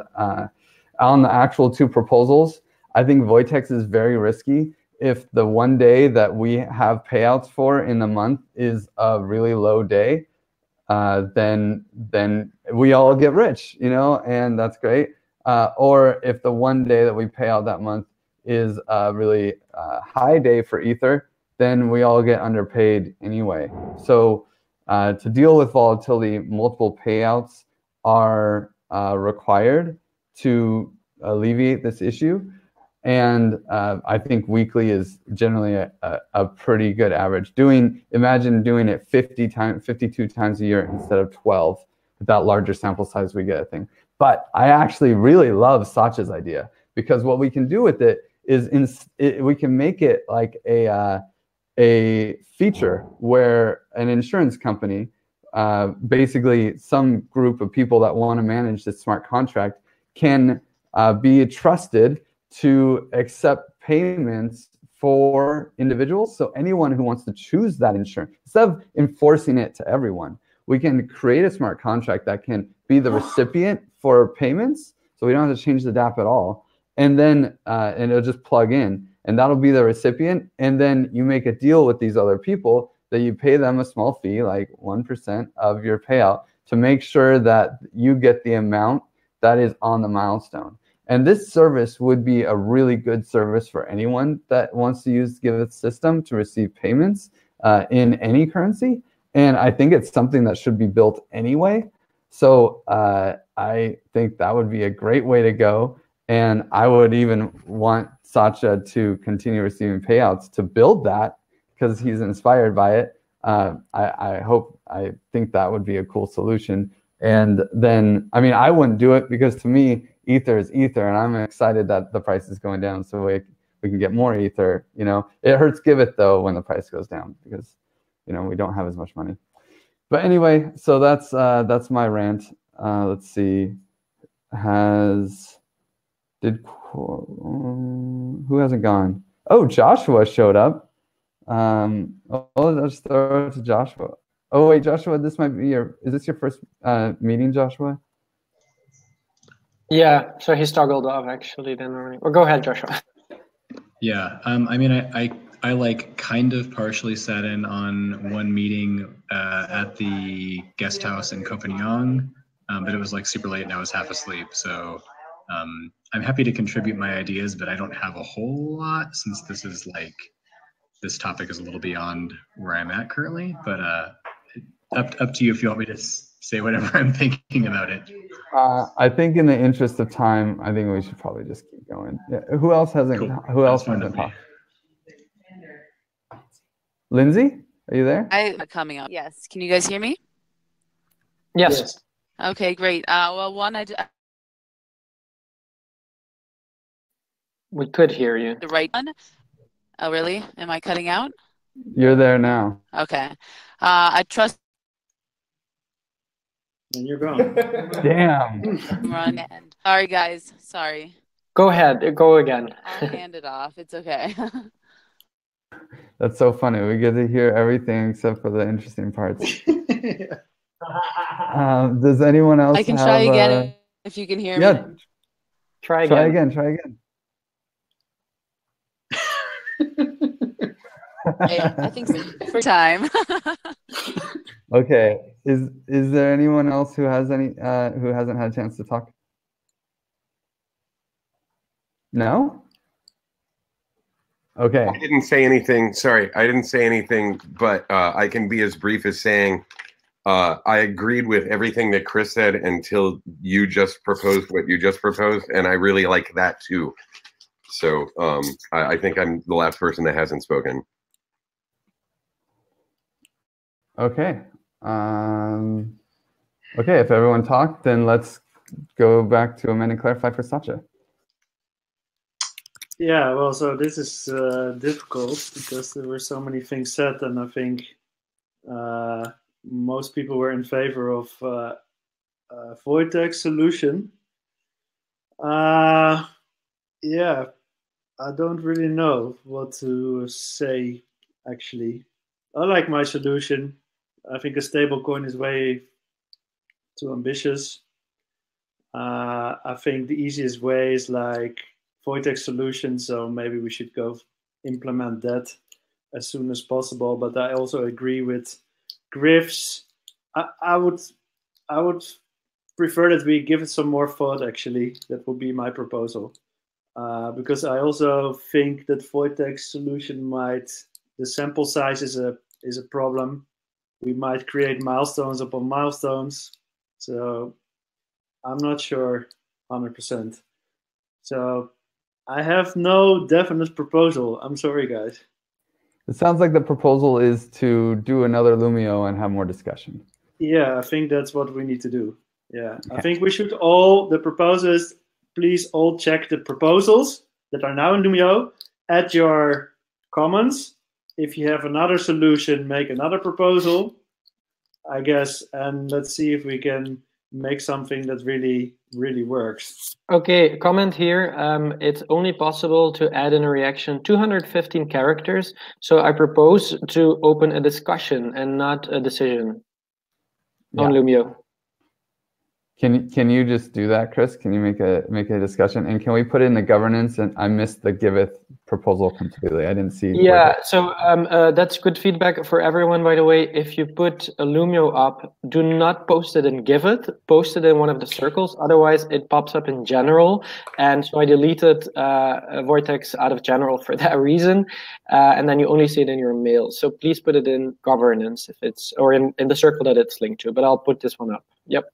on the actual two proposals, I think Voitex is very risky. If the one day that we have payouts for in the month is a really low day, then we all get rich, and that's great. Or if the one day that we pay out that month is a really high day for Ether, then we all get underpaid anyway. So to deal with volatility, multiple payouts are required to alleviate this issue. And I think weekly is generally a pretty good average. Imagine doing it 52 times a year instead of 12. With that larger sample size, we get a thing. But I actually really love Satya's idea, because what we can do with it is we can make it like a feature where an insurance company, basically some group of people that want to manage this smart contract, can be trusted to accept payments for individuals. So anyone who wants to choose that insurance, instead of enforcing it to everyone, we can create a smart contract that can be the recipient for payments. So we don't have to change the DApp at all. And then and it'll just plug in, and that'll be the recipient. And then you make a deal with these other people that you pay them a small fee, like 1% of your payout, to make sure that you get the amount that is on the milestone. And this service would be a really good service for anyone that wants to use Giveth system to receive payments in any currency. And I think it's something that should be built anyway. So I think that would be a great way to go. And I would even want Satya to continue receiving payouts to build that, because he's inspired by it. I think that would be a cool solution. And then, I mean, I wouldn't do it because to me, Ether is Ether, and I'm excited that the price is going down so we can get more Ether. It hurts Giveth though when the price goes down, because we don't have as much money. But anyway, so that's my rant. Let's see, who hasn't gone? Oh, Joshua showed up. Let's throw it to Joshua. Oh wait, Joshua, is this your first meeting, Joshua? Yeah, so he's toggled off actually then already. Well, go ahead, Joshua. Yeah, I mean, I like kind of partially sat in on one meeting at the guest house in Copenhagen, but it was like super late and I was half asleep. So I'm happy to contribute my ideas, but I don't have a whole lot since this topic is a little beyond where I'm at currently. But up to you if you want me to say whatever I'm thinking about it. I think in the interest of time, I think we should probably just keep going. Yeah. Who else hasn't? Cool. Who else hasn't talked? Lindsay? Are you there? Coming up. Yes. Can you guys hear me? Yes. Okay, great. Well, one, We could hear you. the right one. Oh, really? Am I cutting out? You're there now. Okay. I trust. And you're gone. Damn. Run. Sorry, guys. Sorry. Go ahead. Go again. I'll hand it off. It's okay. That's so funny. We get to hear everything except for the interesting parts. Does anyone else I can have, try again if you can hear me. Yeah. Try again. I think for time. Okay. Is there anyone else who has any who hasn't had a chance to talk? No? Okay. I didn't say anything. Sorry, I didn't say anything, but I can be as brief as saying I agreed with everything that Chris said until you just proposed what you just proposed, and I really like that too. So I think I'm the last person that hasn't spoken. Okay. Okay, if everyone talked, then let's go back to amend and clarify for Satya. Yeah, well, so this is difficult because there were so many things said, and I think most people were in favor of Wojtek's solution. Yeah, I don't really know what to say, actually. I like my solution. I think a stable coin is way too ambitious. I think the easiest way is like Wojtek's solution, so maybe we should go implement that as soon as possible. But I also agree with Griff's. I would prefer that we give it some more thought, actually. That would be my proposal. Because I also think that Wojtek's solution the sample size is a problem. We might create milestones upon milestones. So I'm not sure 100%. So I have no definite proposal. I'm sorry, guys. It sounds like the proposal is to do another Lumio and have more discussion. Yeah, I think that's what we need to do. Yeah, okay. I think we should the proposers, please all check the proposals that are now in Lumio, add your comments. If you have another solution, make another proposal, I guess, and let's see if we can make something that really, really works. Okay, comment here. It's only possible to add in a reaction 215 characters. So I propose to open a discussion and not a decision on Lumio. Can you just do that, Chris? Can you make a discussion? And can we put in the governance? And I missed the Giveth proposal completely. I didn't see. Yeah, so that's good feedback for everyone, by the way. If you put a Lumio up, do not post it in Giveth. Post it in one of the circles. Otherwise, it pops up in general. And so I deleted Wojtek's out of general for that reason. And then you only see it in your mail. So please put it in governance if it's, or in the circle that it's linked to. But I'll put this one up. Yep.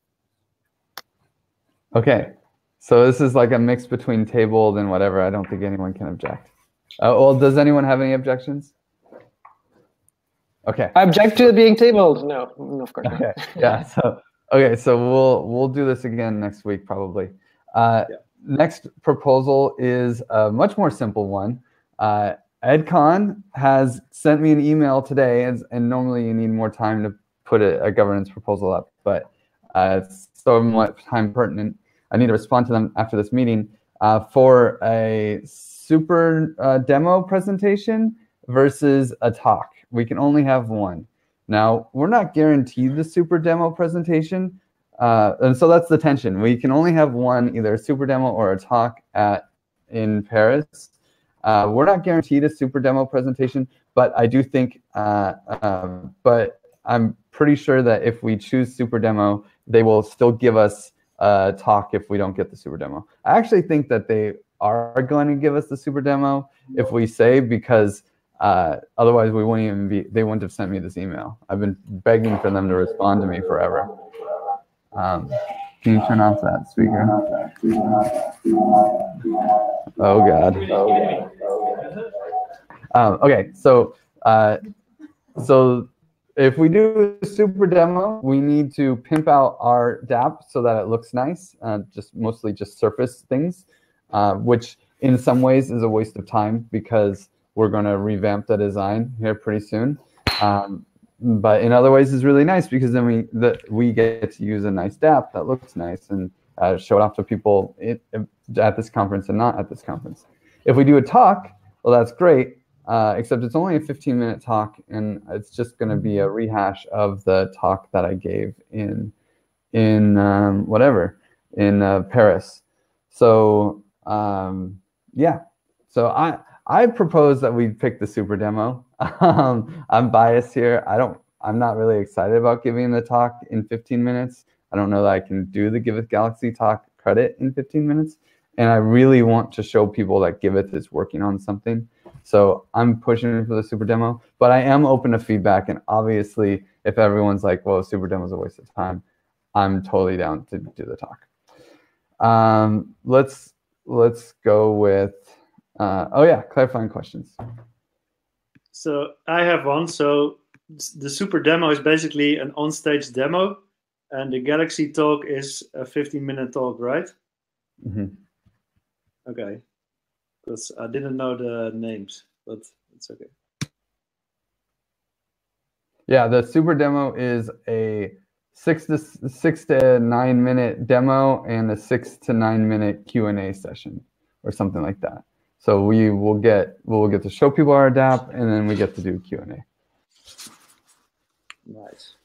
Okay, so this is like a mix between tabled and whatever. I don't think anyone can object. Well, does anyone have any objections? Okay. I object to it being tabled. No, of course not. Okay. Yeah. So we'll do this again next week probably. Next proposal is a much more simple one. EdCon has sent me an email today, and normally you need more time to put a governance proposal up, but it's somewhat time pertinent. I need to respond to them after this meeting for a super demo presentation versus a talk. We can only have one. Now, we're not guaranteed the super demo presentation, and so that's the tension. We can only have one, either a super demo or a talk in Paris. We're not guaranteed a super demo presentation, but I do think, but I'm pretty sure that if we choose super demo, they will still give us a talk if we don't get the super demo. I actually think that they are going to give us the super demo if we say, because otherwise we wouldn't even be, they wouldn't have sent me this email. I've been begging for them to respond to me forever. Can you turn off that speaker? Oh God. Okay, so So if we do a super demo, we need to pimp out our dApp so that it looks nice, mostly just surface things, which in some ways is a waste of time because we're going to revamp the design here pretty soon. But in other ways, it's really nice because then we get to use a nice dApp that looks nice and show it off to people at this conference and not at this conference. If we do a talk, well, that's great, except it's only a 15-minute talk, and it's just going to be a rehash of the talk that I gave in Paris. So yeah, so I propose that we pick the super demo. I'm biased here. I'm not really excited about giving the talk in 15 minutes. I don't know that I can do the Giveth Galaxy talk credit in 15 minutes. And I really want to show people that Giveth is working on something. So I'm pushing for the super demo, but I am open to feedback. And obviously, if everyone's like, well, super demo is a waste of time, I'm totally down to do the talk. Let's go with, clarifying questions. So I have one. So the super demo is basically an on-stage demo, and the Galaxy talk is a 15-minute talk, right? Mm-hmm. Okay, because I didn't know the names, but it's okay. Yeah, the super demo is a 6 to 9 minute demo and a 6 to 9 minute Q&A session or something like that. So we'll get to show people our dApp, and then we get to do Q&A. Nice.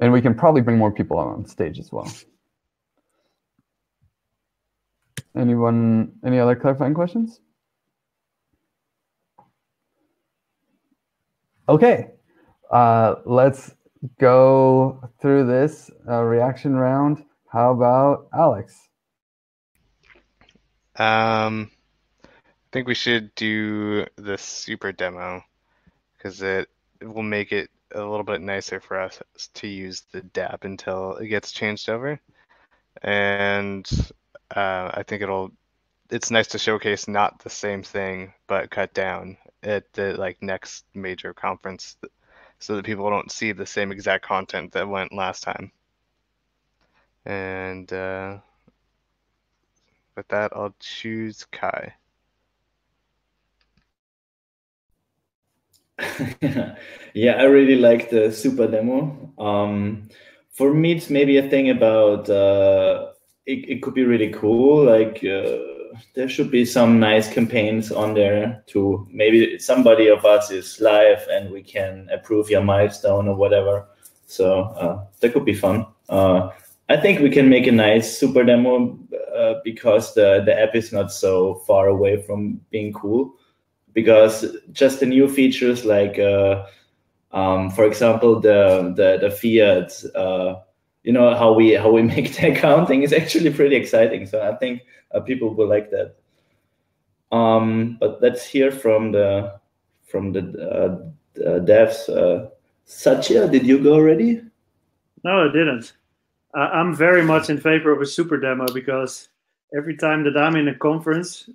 And we can probably bring more people on stage as well. Any other clarifying questions? Okay, let's go through this reaction round. How about Alex? I think we should do the super demo because it will make it a little bit nicer for us to use the dApp until it gets changed over. And I think it's nice to showcase not the same thing but cut down at the next major conference so that people don't see the same exact content that went last time. And with that, I'll choose Kai. Yeah, I really like the super demo. For me, it's maybe a thing about it could be really cool. There should be some nice campaigns on there to maybe somebody of us is live and we can approve your milestone or whatever. So that could be fun. I think we can make a nice super demo because the app is not so far away from being cool. Because just the new features like, for example, the fiat, how we make the accounting is actually pretty exciting. So I think people will like that. But let's hear from the devs. Satya, did you go already? No, I didn't. I'm very much in favor of a super demo because every time that I'm in a conference,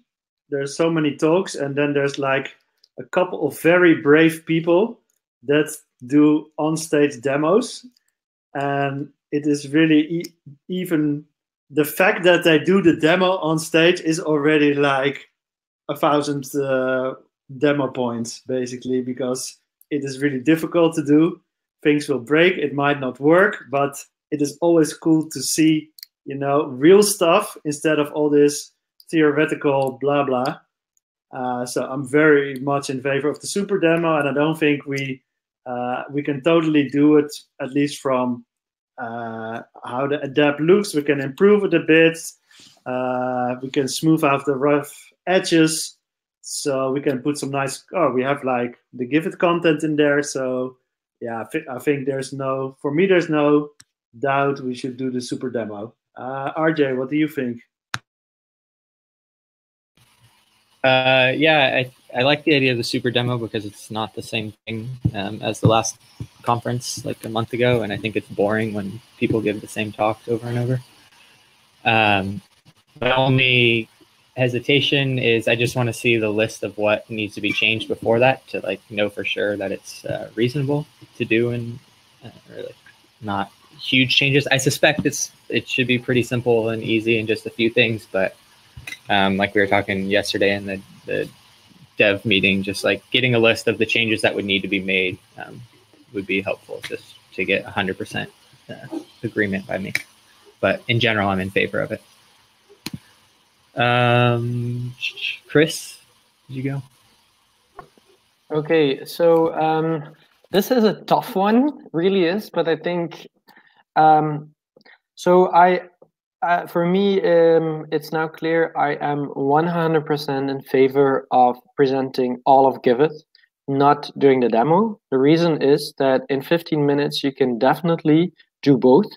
there's so many talks, and then there's like a couple of very brave people that do on-stage demos, and it is really even the fact that they do the demo on stage is already like 1,000 demo points, basically, because it is really difficult to do. Things will break, it might not work, but it is always cool to see, real stuff instead of all this theoretical blah blah. So I'm very much in favor of the super demo, and I don't think we can totally do it, at least from how the dApp looks. We can improve it a bit. We can smooth out the rough edges, so we can put some nice. We have like the Giveth content in there. So yeah, I think there's no doubt we should do the super demo. RJ, what do you think? Yeah, I like the idea of the super demo because it's not the same thing as the last conference like a month ago, and I think it's boring when people give the same talks over and over. My only hesitation is I just want to see the list of what needs to be changed before that to like know for sure that it's reasonable to do and or like not huge changes. I suspect it should be pretty simple and easy and just a few things, but like we were talking yesterday in the dev meeting, just like getting a list of the changes that would need to be made would be helpful just to get 100% agreement by me. But in general, I'm in favor of it. Chris, did you go? Okay, so this is a tough one, really is, but I think for me, it's now clear I am 100% in favor of presenting all of Giveth, not doing the demo. The reason is that in 15 minutes, you can definitely do both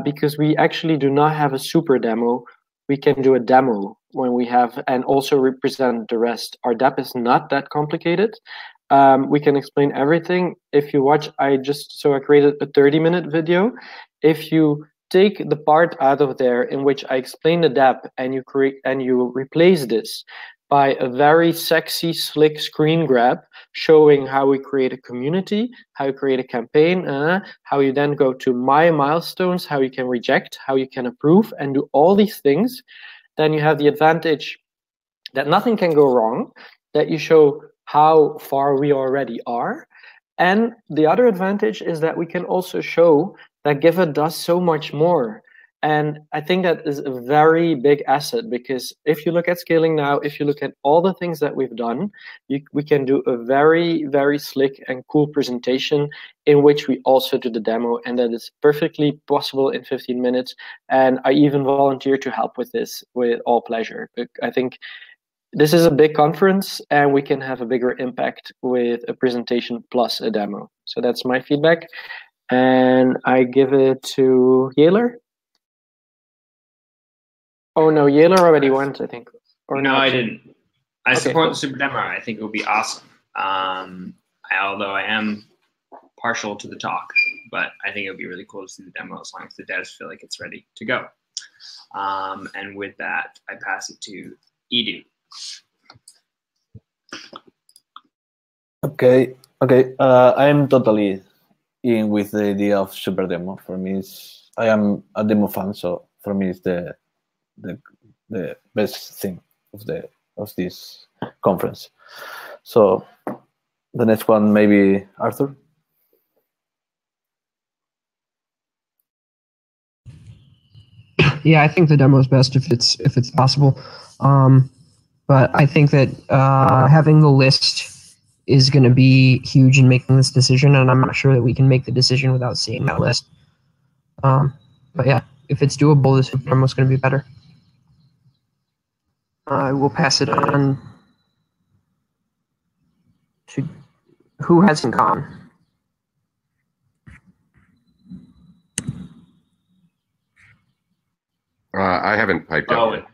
because we actually do not have a super demo. We can do a demo when we have, and also represent the rest. Our DApp is not that complicated. We can explain everything. If you watch, I created a 30-minute video. If you take the part out of there in which I explain the DApp and you replace this by a very sexy, slick screen grab showing how we create a community, how you create a campaign, how you then go to my milestones, how you can reject, how you can approve, and do all these things, then you have the advantage that nothing can go wrong, that you show how far we already are. And the other advantage is that we can also show that Giveth does so much more. And I think that is a very big asset, because if you look at scaling now, if you look at all the things that we've done, we can do a very, very slick and cool presentation in which we also do the demo, and that is perfectly possible in 15 minutes. And I even volunteer to help with this with all pleasure. But I think this is a big conference and we can have a bigger impact with a presentation plus a demo. So that's my feedback. And I give it to Yaler. Oh no, Yaler already went, I think. Or no, not. I didn't. I Okay, support cool. the super demo. I think it would be awesome. Although I am partial to the talk, but I think it would be really cool to see the demo as long as the devs feel like it's ready to go. And with that, I pass it to Edu. Okay. I am totally in with the idea of super demo. For me, I am a demo fan, so for me, it's the best thing of this conference. So the next one, maybe Arthur. Yeah, I think the demo is best if it's possible. But I think that having the list is going to be huge in making this decision, and I'm not sure that we can make the decision without seeing that list. But yeah, if it's doable, this demo is going to be better. I will pass it on to who hasn't gone. I haven't piped up.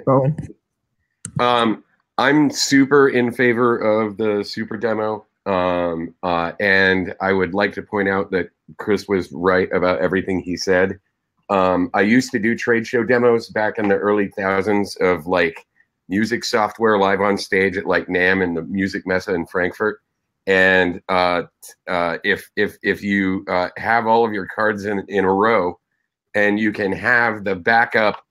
Bowen. I'm super in favor of the super demo. And I would like to point out that Chris was right about everything he said. I used to do trade show demos back in the early thousands of like music software live on stage at like NAMM and the Music Messe in Frankfurt. And if you have all of your cards in a row, and you can have the backup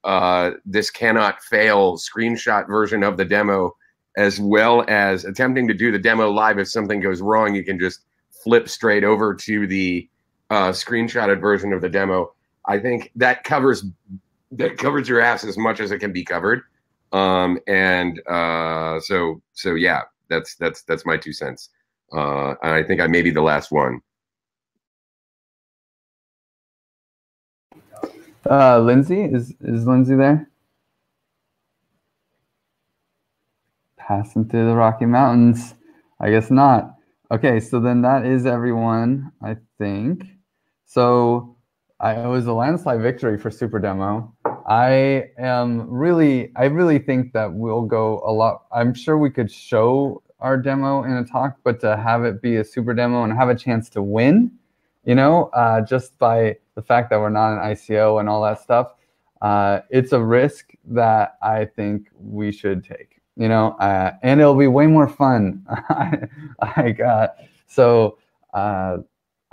this cannot fail screenshot version of the demo, as well as attempting to do the demo live. If something goes wrong, you can just flip straight over to the screenshotted version of the demo. I think that covers your ass as much as it can be covered. So yeah, that's my 2 cents. I think I may be the last one. Lindsay, is Lindsay there? Passing through the Rocky Mountains. I guess not. Okay, so then that is everyone, I think. So it was a landslide victory for Super Demo. I really think that we'll go a lot. I'm sure we could show our demo in a talk, but to have it be a Super Demo and have a chance to win, just by the fact that we're not an ICO and all that stuff, it's a risk that I think we should take, you know, and it'll be way more fun.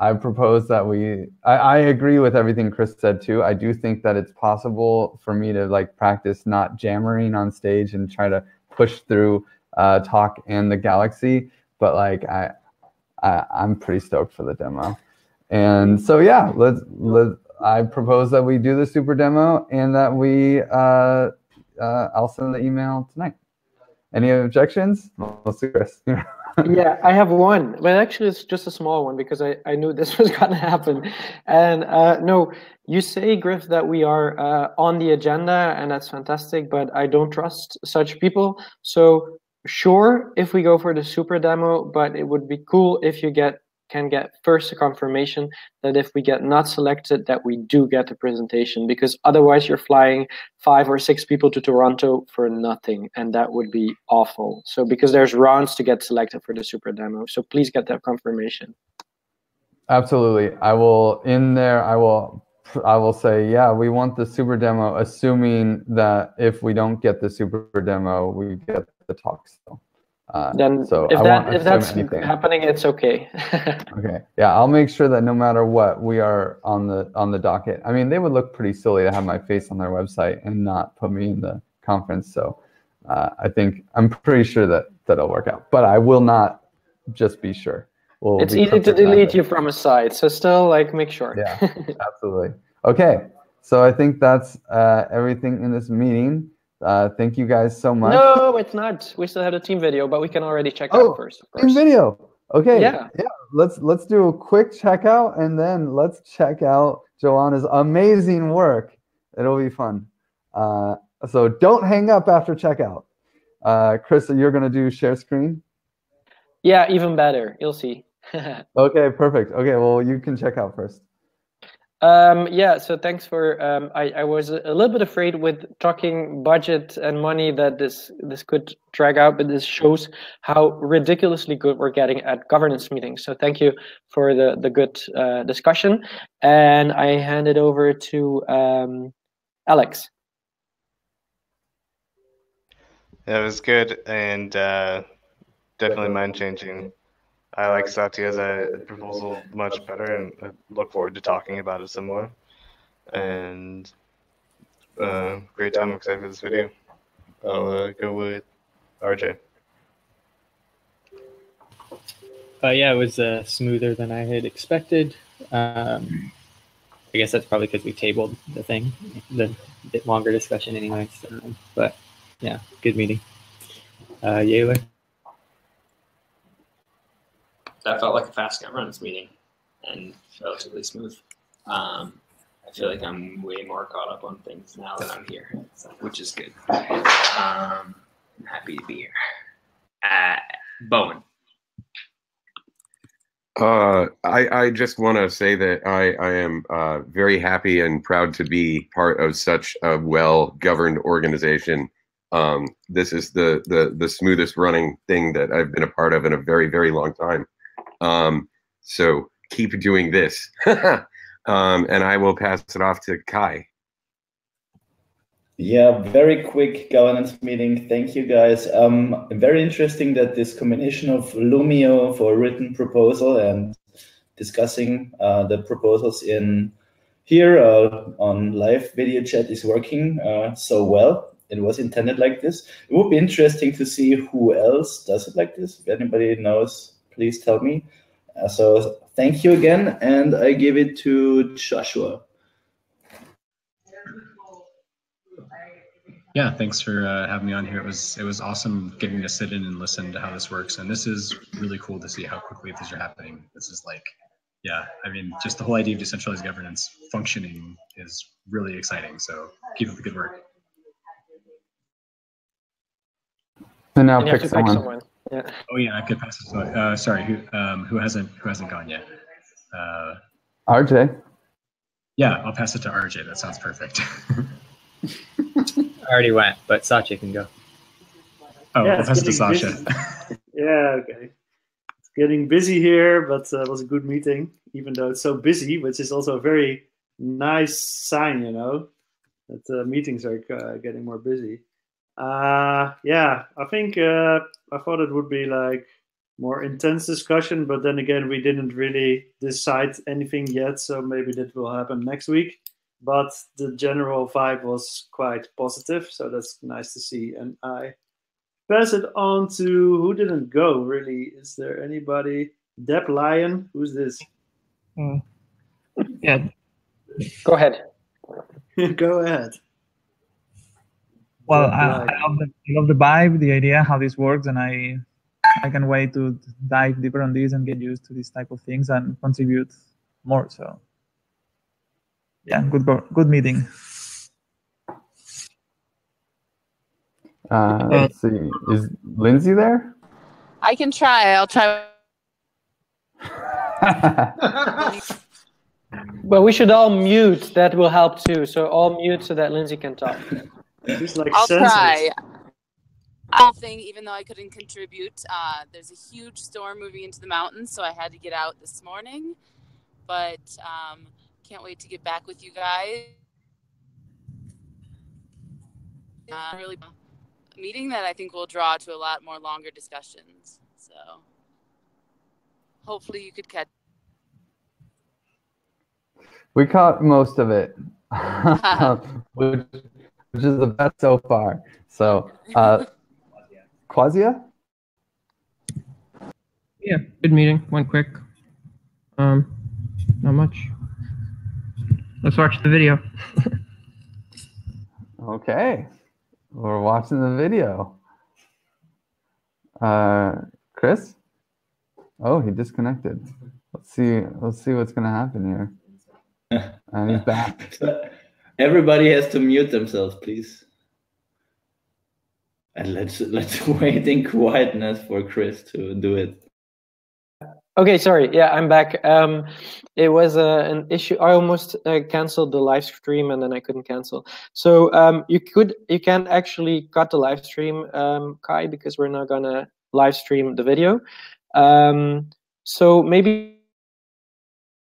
I propose that I agree with everything Chris said too. I do think that it's possible for me to like practice not jammering on stage and try to push through talk and the Galaxy, but like I'm pretty stoked for the demo. And so yeah, I propose that we do the super demo and that I'll send the email tonight. Any objections? Let's do Chris. Yeah, I have one, but actually it's just a small one because I knew this was going to happen. And no, you say, Griff, that we are on the agenda, and that's fantastic, but I don't trust such people. So sure, if we go for the super demo, but it would be cool if you can get first a confirmation that if we get not selected, that we do get the presentation, because otherwise you're flying 5 or 6 people to Toronto for nothing, and that would be awful. So because there's rounds to get selected for the super demo, so please get that confirmation. Absolutely. I will say, yeah, we want the super demo, assuming that if we don't get the super demo, we get the talk still. Then so if that's anything happening, it's okay. Okay. Yeah, I'll make sure that no matter what, we are on the docket. I mean, they would look pretty silly to have my face on their website and not put me in the conference. So I'm pretty sure that that'll work out. But I will not just be sure. It's easy to delete you from a site, so still like make sure. Yeah, absolutely. Okay, so I think that's everything in this meeting. Thank you guys so much. No, it's not. We still have the team video, but we can already check out first, of course. Team video. Okay. Yeah. Let's do a quick checkout, and then let's check out Joanna's amazing work. It'll be fun. So don't hang up after checkout. Chris, you're gonna do share screen? Yeah, even better. You'll see. Okay, perfect. Okay, well, you can check out first. Yeah, so thanks for I was a little bit afraid with talking budget and money that this could drag out, but this shows how ridiculously good we're getting at governance meetings. So thank you for the good discussion, and I hand it over to Alex. Yeah, it was good and definitely mind changing. I like Satya's proposal much better, and I look forward to talking about it some more. And great time. I'm excited for this video. I'll go with RJ. Yeah, it was smoother than I had expected. I guess that's probably because we tabled the bit longer discussion anyways. But yeah, good meeting. Yaler? That felt like a fast governance meeting and relatively smooth. I feel like I'm way more caught up on things now that I'm here, which is good. I'm happy to be here. Bowen. I just want to say that I am very happy and proud to be part of such a well-governed organization. This is the smoothest running thing that I've been a part of in a very, very long time. So keep doing this. And I will pass it off to Kai. Yeah, very quick governance meeting. Thank you, guys. Very interesting that this combination of Lumio for written proposal and discussing the proposals in here on live video chat is working so well. It was intended like this. It would be interesting to see who else does it like this. If anybody knows, please tell me. So thank you again, and I give it to Joshua. Yeah, thanks for having me on here. It was awesome getting to sit in and listen to how this works, and this is really cool to see how quickly things are happening. This is like, yeah, I mean, just the whole idea of decentralized governance functioning is really exciting. So keep up the good work. And now pick someone. Yeah. Oh yeah, I could pass it. Sorry, who hasn't gone yet? RJ. Yeah, I'll pass it to RJ. That sounds perfect. I already went, but Satya can go. Oh, yeah, I'll pass it to Sasha. Yeah, okay. It's getting busy here, but it was a good meeting, even though it's so busy, which is also a very nice sign, you know. that meetings are getting more busy. Yeah, I think I thought it would be like more intense discussion, but then again, we didn't really decide anything yet, so maybe that will happen next week. But the general vibe was quite positive, so that's nice to see. And I pass it on to who didn't go, really. Is there anybody? Deb Lion, who's this? Yeah. Go ahead. Go ahead. Well, Deb I Lion. love the vibe, the idea, how this works, and I can wait to dive deeper on this and get used to these type of things and contribute more. So, yeah, good meeting. Let's see. Is Lindsay there? I can try. I'll try. Well, we should all mute. That will help too. So all mute so that Lindsay can talk. Like I'll try. Thing, even though I couldn't contribute, there's a huge storm moving into the mountains, so I had to get out this morning. But can't wait to get back with you guys. Really a meeting that I think will draw to a lot more longer discussions. So hopefully you could catch. We caught most of it, which is the best so far. So, Quasia? Yeah, good meeting. Went quick. Not much. Let's watch the video. Okay, we're watching the video. Chris? Oh, he disconnected. Let's see what's gonna happen here. And he's back. Everybody has to mute themselves, please. And let's wait in quietness for Chris to do it. Okay, sorry. Yeah, I'm back. It was an issue. I almost canceled the live stream and then I couldn't cancel. So you can actually cut the live stream, Kai, because we're not gonna live stream the video. So maybe